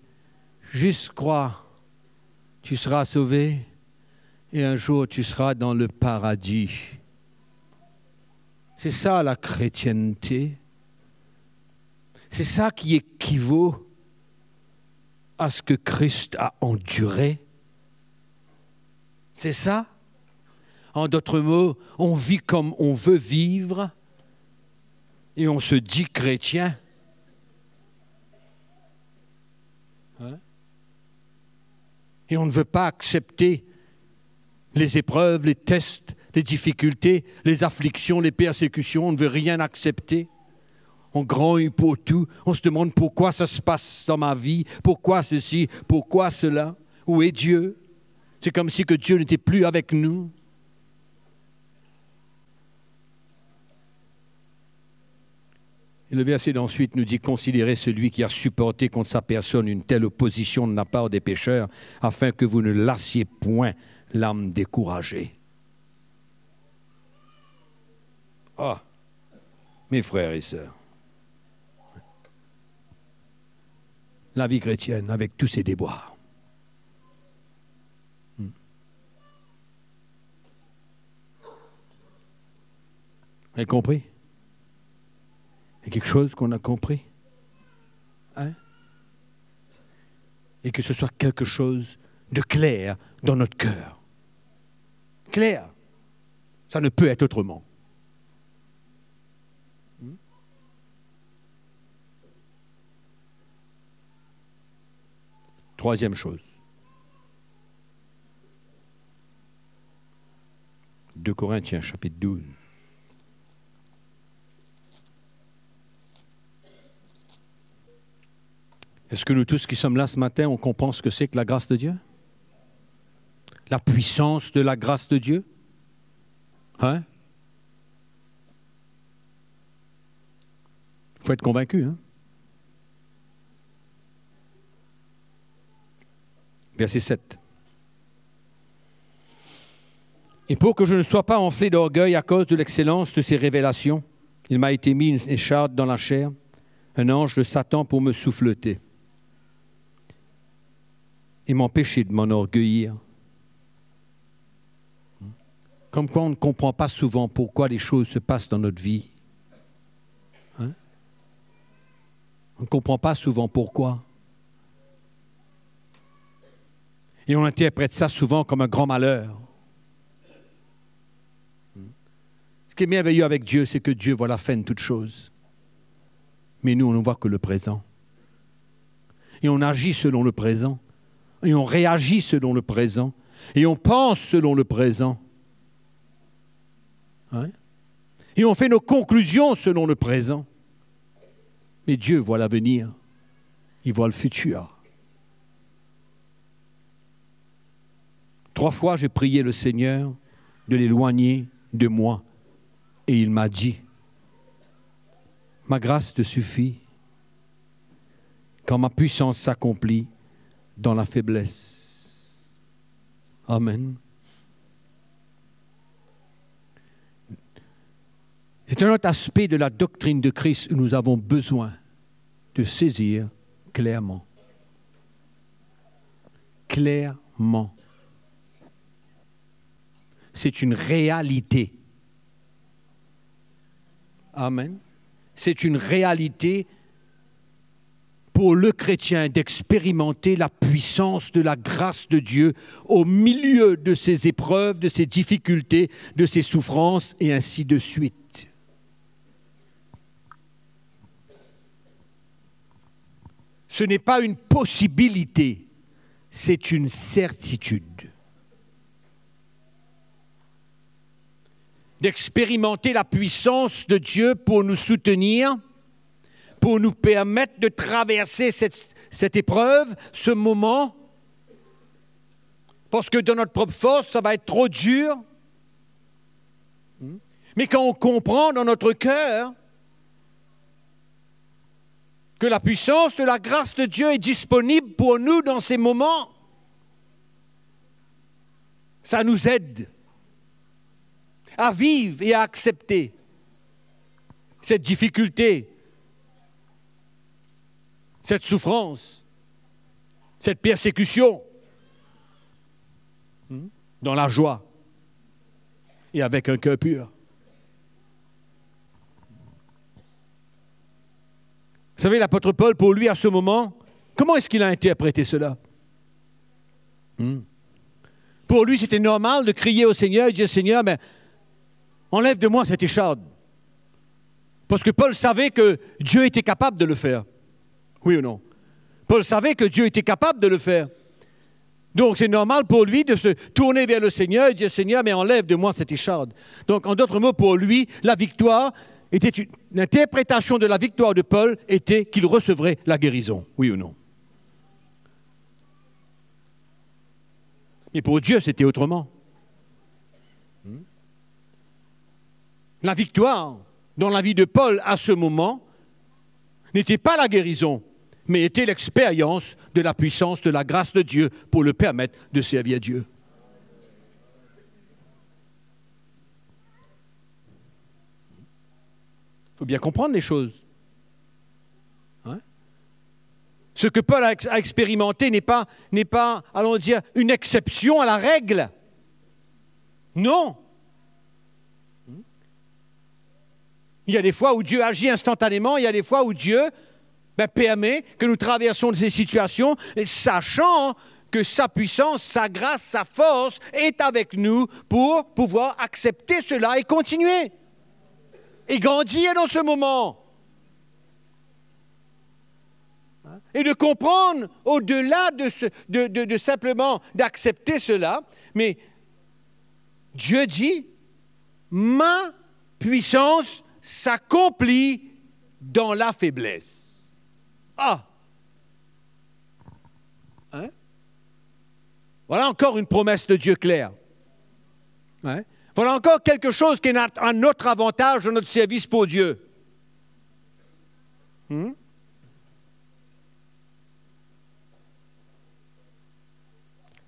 Juste crois, tu seras sauvé et un jour tu seras dans le paradis. C'est ça la chrétienté. C'est ça qui équivaut à ce que Christ a enduré. C'est ça. En d'autres mots, on vit comme on veut vivre et on se dit chrétien. Hein? Et on ne veut pas accepter les épreuves, les tests les difficultés, les afflictions, les persécutions, on ne veut rien accepter. On gronde pour tout, on se demande pourquoi ça se passe dans ma vie, pourquoi ceci, pourquoi cela, où est Dieu? C'est comme si que Dieu n'était plus avec nous. Et le verset d'ensuite nous dit « Considérez celui qui a supporté contre sa personne une telle opposition de la part des pécheurs, afin que vous ne lassiez point l'âme découragée. » Ah, mes frères et sœurs, la vie chrétienne avec tous ses déboires. Vous avez compris? Il y a quelque chose qu'on a compris. Hein? Et que ce soit quelque chose de clair dans notre cœur. Clair. Ça ne peut être autrement. Troisième chose. 2 Corinthiens, chapitre 12. Est-ce que nous tous qui sommes là ce matin, on comprend ce que c'est que la grâce de Dieu? La puissance de la grâce de Dieu? Hein? Il faut être convaincu, hein? Verset 7. Et pour que je ne sois pas enflé d'orgueil à cause de l'excellence de ces révélations, il m'a été mis une écharde dans la chair, un ange de Satan pour me souffleter et m'empêcher de m'enorgueillir. Comme quoi on ne comprend pas souvent pourquoi les choses se passent dans notre vie. Hein? On ne comprend pas souvent pourquoi. Et on interprète ça souvent comme un grand malheur. Ce qui est merveilleux avec Dieu, c'est que Dieu voit la fin de toutes choses. Mais nous, on ne voit que le présent. Et on agit selon le présent. Et on réagit selon le présent. Et on pense selon le présent. Hein? Et on fait nos conclusions selon le présent. Mais Dieu voit l'avenir. Il voit le futur. 3 fois, j'ai prié le Seigneur de l'éloigner de moi. Et il m'a dit, ma grâce te suffit quand ma puissance s'accomplit dans la faiblesse. Amen. C'est un autre aspect de la doctrine de Christ où nous avons besoin de saisir clairement. Clairement. C'est une réalité. Amen. C'est une réalité pour le chrétien d'expérimenter la puissance de la grâce de Dieu au milieu de ses épreuves, de ses difficultés, de ses souffrances et ainsi de suite. Ce n'est pas une possibilité, c'est une certitude. D'expérimenter la puissance de Dieu pour nous soutenir, pour nous permettre de traverser cette épreuve, ce moment, parce que de notre propre force, ça va être trop dur. Mais quand on comprend dans notre cœur que la puissance de la grâce de Dieu est disponible pour nous dans ces moments, ça nous aide à vivre et à accepter cette difficulté, cette souffrance, cette persécution, dans la joie et avec un cœur pur. Vous savez, l'apôtre Paul, pour lui, à ce moment, comment est-ce qu'il a interprété cela? Pour lui, c'était normal de crier au Seigneur et dire, Seigneur, mais enlève de moi cette écharde. Parce que Paul savait que Dieu était capable de le faire. Oui ou non? Paul savait que Dieu était capable de le faire. Donc c'est normal pour lui de se tourner vers le Seigneur et dire, Seigneur, mais enlève de moi cette écharde. Donc en d'autres mots, pour lui, la victoire était l'interprétation de la victoire de Paul était qu'il recevrait la guérison, oui ou non? Mais pour Dieu, c'était autrement. La victoire dans la vie de Paul à ce moment n'était pas la guérison, mais était l'expérience de la puissance, de la grâce de Dieu pour le permettre de servir Dieu. Il faut bien comprendre les choses. Hein? Ce que Paul a expérimenté n'est pas, allons dire, une exception à la règle. Non. Il y a des fois où Dieu agit instantanément, il y a des fois où Dieu permet que nous traversons ces situations, sachant que sa puissance, sa grâce, sa force est avec nous pour pouvoir accepter cela et continuer. Et grandir dans ce moment. Et de comprendre au-delà de simplement d'accepter cela, mais Dieu dit, ma puissance s'accomplit dans la faiblesse. Ah! Hein? Voilà encore une promesse de Dieu claire. Hein? Voilà encore quelque chose qui est à notre avantage dans notre service pour Dieu. Vous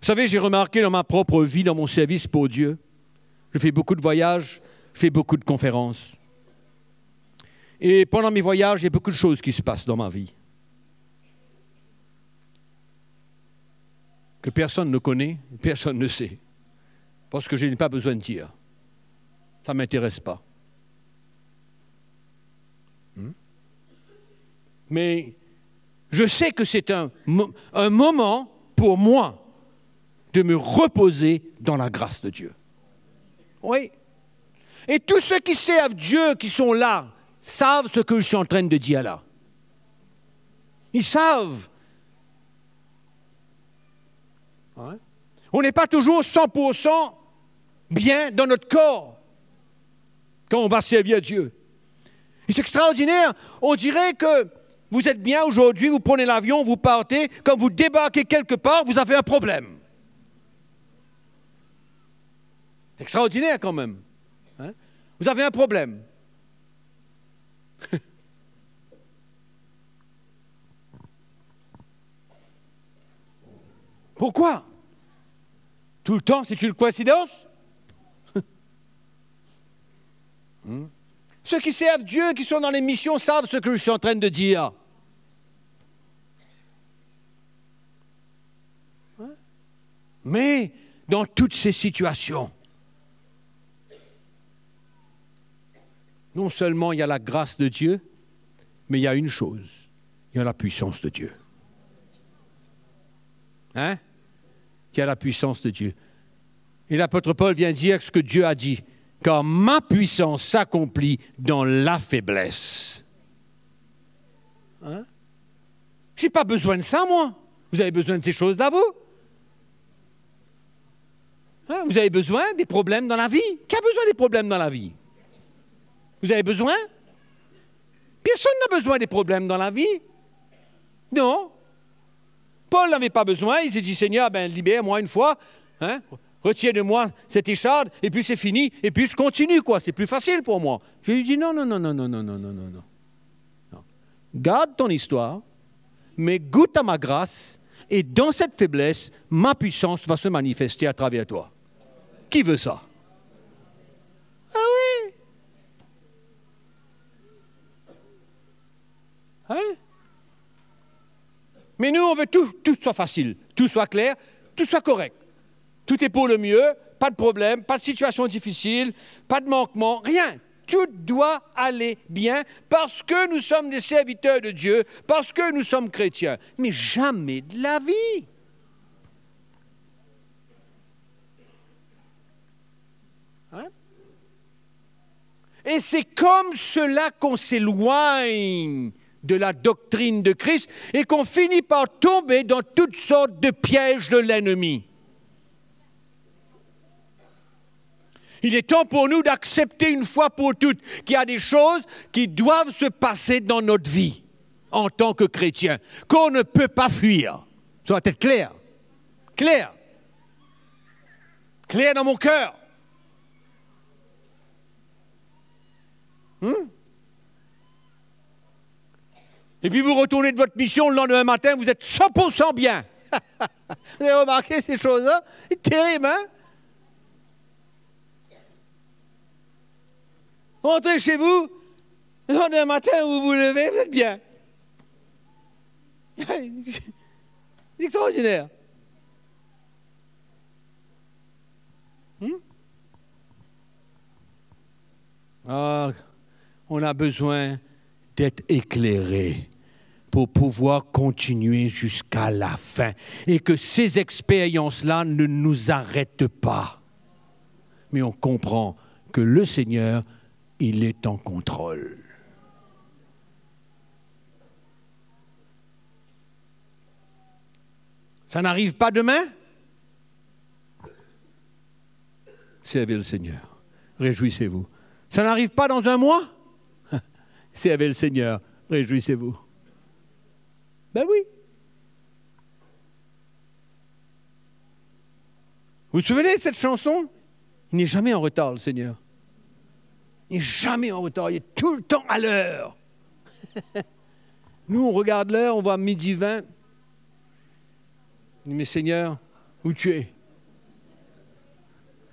savez, j'ai remarqué dans ma propre vie, dans mon service pour Dieu, je fais beaucoup de voyages, je fais beaucoup de conférences. Et pendant mes voyages, il y a beaucoup de choses qui se passent dans ma vie. Que personne ne connaît, personne ne sait. Parce que je n'ai pas besoin de dire. Ça ne m'intéresse pas. Mais je sais que c'est un moment pour moi de me reposer dans la grâce de Dieu. Oui. Et tous ceux qui servent Dieu, qui sont là, savent ce que je suis en train de dire là. Ils savent. Ouais. On n'est pas toujours 100% bien dans notre corps quand on va servir Dieu. Et c'est extraordinaire. On dirait que vous êtes bien aujourd'hui, vous prenez l'avion, vous partez, quand vous débarquez quelque part, vous avez un problème. C'est extraordinaire quand même. Hein? Vous avez un problème. Pourquoi? Tout le temps, c'est une coïncidence? Ceux qui servent Dieu, qui sont dans les missions, savent ce que je suis en train de dire. Mais dans toutes ces situations, non seulement il y a la grâce de Dieu, mais il y a une chose, il y a la puissance de Dieu. Hein? Il y a la puissance de Dieu. Et l'apôtre Paul vient dire ce que Dieu a dit, car ma puissance s'accomplit dans la faiblesse. Hein? Je n'ai pas besoin de ça, moi. Vous avez besoin de ces choses-là, vous? Hein? Vous avez besoin des problèmes dans la vie? Qui a besoin des problèmes dans la vie? Vous avez besoin? Personne n'a besoin des problèmes dans la vie. Non. Paul n'avait pas besoin. Il s'est dit, Seigneur, libère-moi une fois. Hein? Retire de moi cette écharde, et puis c'est fini, et puis je continue, quoi. C'est plus facile pour moi. Je lui dis, non. Garde ton histoire, mais goûte à ma grâce, et dans cette faiblesse, ma puissance va se manifester à travers toi. Qui veut ça? Ah oui. Hein? Mais nous, on veut tout soit facile, tout soit clair, tout soit correct. Tout est pour le mieux, pas de problème, pas de situation difficile, pas de manquement, rien. Tout doit aller bien parce que nous sommes des serviteurs de Dieu, parce que nous sommes chrétiens. Mais jamais de la vie. Hein? Et c'est comme cela qu'on s'éloigne de la doctrine de Christ et qu'on finit par tomber dans toutes sortes de pièges de l'ennemi. Il est temps pour nous d'accepter une fois pour toutes qu'il y a des choses qui doivent se passer dans notre vie en tant que chrétien, qu'on ne peut pas fuir. Ça doit être clair. Clair. Clair dans mon cœur. Et puis vous retournez de votre mission le lendemain matin, vous êtes 100% bien. Vous avez remarqué ces choses-là? C'est terrible, hein? Rentrez chez vous, le lendemain matin, vous vous levez, vous êtes bien. C'est extraordinaire. Ah, on a besoin d'être éclairé pour pouvoir continuer jusqu'à la fin. Et que ces expériences-là ne nous arrêtent pas. Mais on comprend que le Seigneur, il est en contrôle. Ça n'arrive pas demain? Servez le Seigneur. Réjouissez-vous. Ça n'arrive pas dans un mois? Servez le Seigneur. Réjouissez-vous. Ben oui. Vous vous souvenez de cette chanson? Il n'est jamais en retard, le Seigneur. Il n'est jamais en retard. Il est tout le temps à l'heure. Nous, on regarde l'heure, on voit 12h20. On dit, mais Seigneur, où tu es?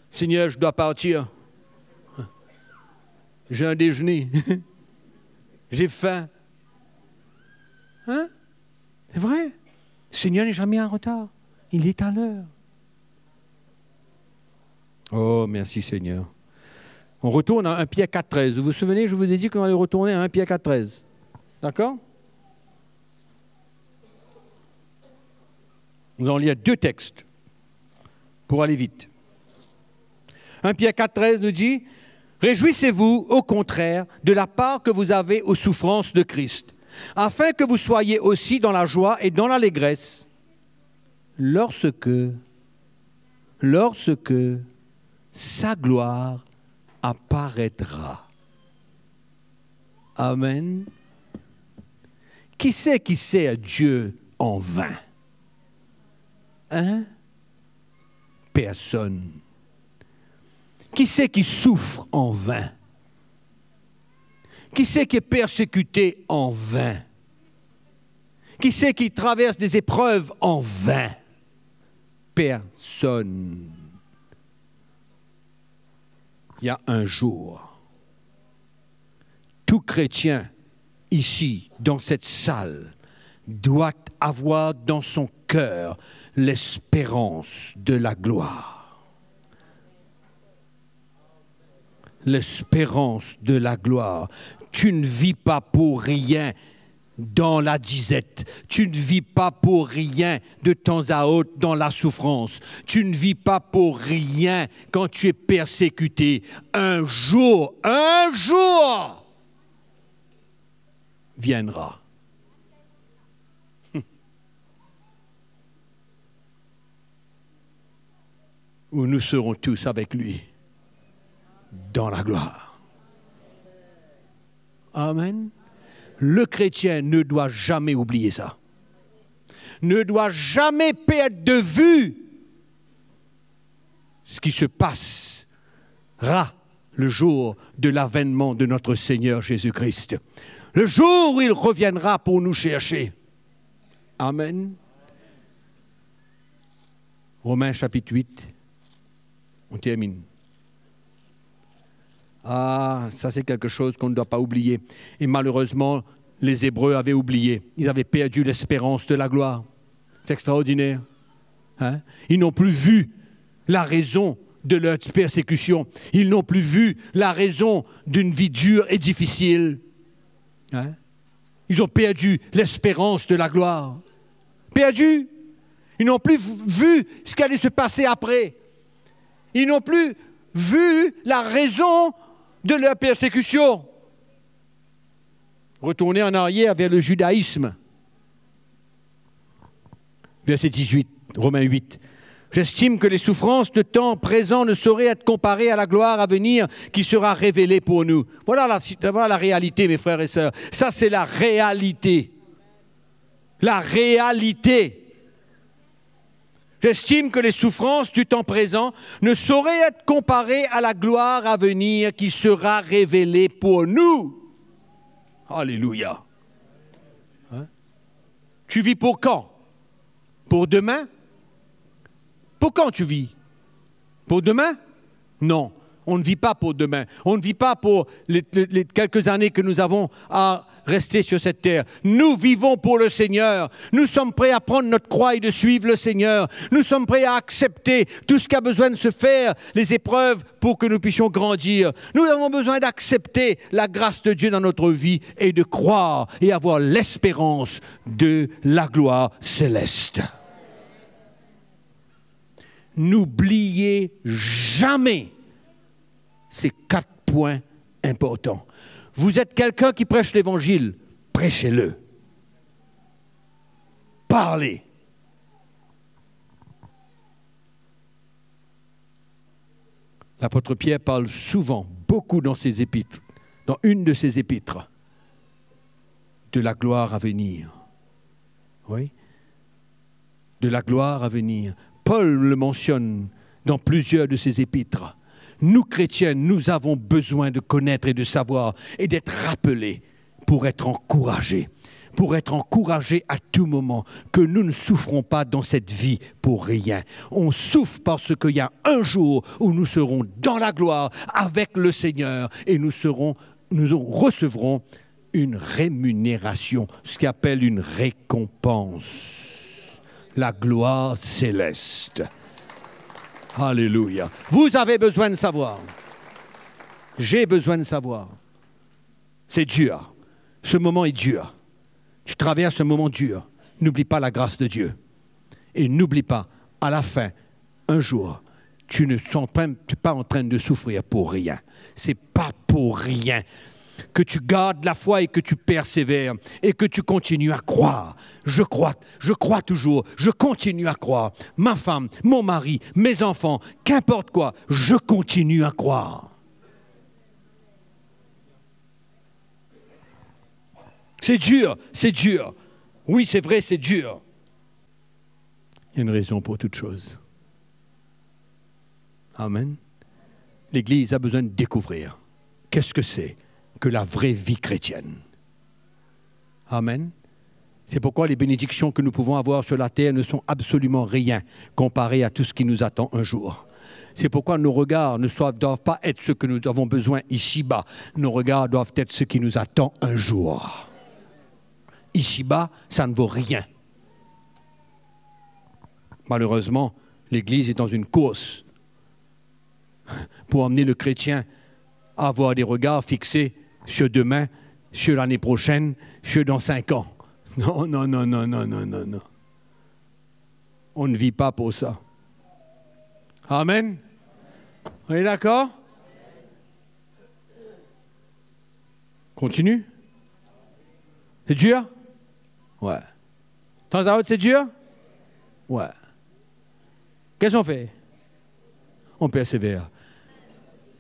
Seigneur, je dois partir. J'ai un déjeuner. J'ai faim. Hein? C'est vrai. Le Seigneur n'est jamais en retard. Il est à l'heure. Oh, merci Seigneur. On retourne à 1 Pierre 4,13. Vous vous souvenez, je vous ai dit qu'on allait retourner à 1 Pierre 4,13. D'accord? Nous allons lire 2 textes pour aller vite. 1 Pierre 4,13 nous dit « Réjouissez-vous, au contraire, de la part que vous avez aux souffrances de Christ, afin que vous soyez aussi dans la joie et dans l'allégresse, lorsque sa gloire apparaîtra. » Amen. Qui sait Dieu en vain? Hein? Personne. Qui c'est qui souffre en vain? Qui c'est qui est persécuté en vain? Qui c'est qui traverse des épreuves en vain? Personne. Il y a un jour, tout chrétien ici, dans cette salle, doit avoir dans son cœur l'espérance de la gloire. L'espérance de la gloire. Tu ne vis pas pour rien dans la disette. Tu ne vis pas pour rien de temps à autre dans la souffrance. Tu ne vis pas pour rien quand tu es persécuté. Un jour viendra. Où nous serons tous avec lui dans la gloire. Amen. Le chrétien ne doit jamais oublier ça. Ne doit jamais perdre de vue ce qui se passera le jour de l'avènement de notre Seigneur Jésus-Christ. Le jour où il reviendra pour nous chercher. Amen. Romains chapitre 8. On termine. Ah, ça c'est quelque chose qu'on ne doit pas oublier. Et malheureusement, les Hébreux avaient oublié. Ils avaient perdu l'espérance de la gloire. C'est extraordinaire. Hein? Ils n'ont plus vu la raison de leur persécution. Ils n'ont plus vu la raison d'une vie dure et difficile. Hein? Ils ont perdu l'espérance de la gloire. Perdu. Ils n'ont plus vu ce qui allait se passer après. Ils n'ont plus vu la raison de leur persécution. retourner en arrière vers le judaïsme. Verset 18, Romains 8. J'estime que les souffrances de temps présent ne sauraient être comparées à la gloire à venir qui sera révélée pour nous. Voilà la réalité, mes frères et sœurs. Ça, c'est la réalité. La réalité. J'estime que les souffrances du temps présent ne sauraient être comparées à la gloire à venir qui sera révélée pour nous. Alléluia. Hein? Tu vis pour quand? Pour demain? Pour quand tu vis? Pour demain? Non, on ne vit pas pour demain. On ne vit pas pour les quelques années que nous avons à rester sur cette terre. Nous vivons pour le Seigneur. Nous sommes prêts à prendre notre croix et de suivre le Seigneur. Nous sommes prêts à accepter tout ce qui a besoin de se faire, les épreuves pour que nous puissions grandir. Nous avons besoin d'accepter la grâce de Dieu dans notre vie et de croire et avoir l'espérance de la gloire céleste. N'oubliez jamais ces 4 points importants. Vous êtes quelqu'un qui prêche l'Évangile, prêchez-le. Parlez. L'apôtre Pierre parle souvent, beaucoup dans ses épîtres, dans une de ses épîtres, de la gloire à venir. Oui, de la gloire à venir. Paul le mentionne dans plusieurs de ses épîtres. Nous, chrétiens, nous avons besoin de connaître et de savoir et d'être rappelés pour être encouragés. Pour être encouragés à tout moment, que nous ne souffrons pas dans cette vie pour rien. On souffre parce qu'il y a un jour où nous serons dans la gloire avec le Seigneur et nous recevrons une rémunération, ce qu'on appelle une récompense. La gloire céleste. Alléluia. Vous avez besoin de savoir. J'ai besoin de savoir. C'est dur. Ce moment est dur. Tu traverses un moment dur. N'oublie pas la grâce de Dieu. Et n'oublie pas, à la fin, un jour, tu n'es pas en train de souffrir pour rien. C'est pas pour rien que tu gardes la foi et que tu persévères et que tu continues à croire. Je crois toujours, je continue à croire. Ma femme, mon mari, mes enfants, qu'importe quoi, je continue à croire. C'est dur, c'est dur. Oui, c'est vrai, c'est dur. Il y a une raison pour toute chose. Amen. L'Église a besoin de découvrir qu'est-ce que c'est que la vraie vie chrétienne. Amen. C'est pourquoi les bénédictions que nous pouvons avoir sur la terre ne sont absolument rien comparées à tout ce qui nous attend un jour. C'est pourquoi nos regards ne doivent pas être ce que nous avons besoin ici-bas. Nos regards doivent être ce qui nous attend un jour. Ici-bas, ça ne vaut rien. Malheureusement, l'Église est dans une course pour emmener le chrétien à avoir des regards fixés sur demain, sur l'année prochaine, sur dans 5 ans. Non, non, non, non, non, non, non, non. On ne vit pas pour ça. Amen. On est d'accord? Continue. C'est dur? Ouais. De temps à autre, c'est dur? Ouais. Qu'est-ce qu'on fait? On persévère.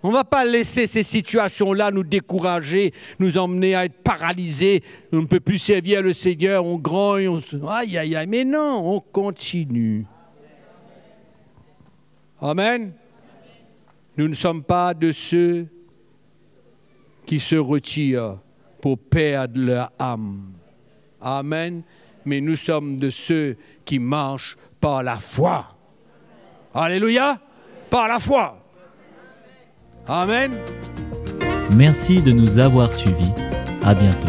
On ne va pas laisser ces situations-là nous décourager, nous emmener à être paralysés. On ne peut plus servir le Seigneur, on grogne, on se... Aïe, aïe, aïe. Mais non, on continue. Amen. Nous ne sommes pas de ceux qui se retirent pour perdre leur âme. Amen. Mais nous sommes de ceux qui marchent par la foi. Alléluia. Par la foi. Amen. Merci de nous avoir suivis. À bientôt.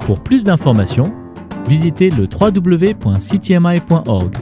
Pour plus d'informations, visitez le www.ctmi.org.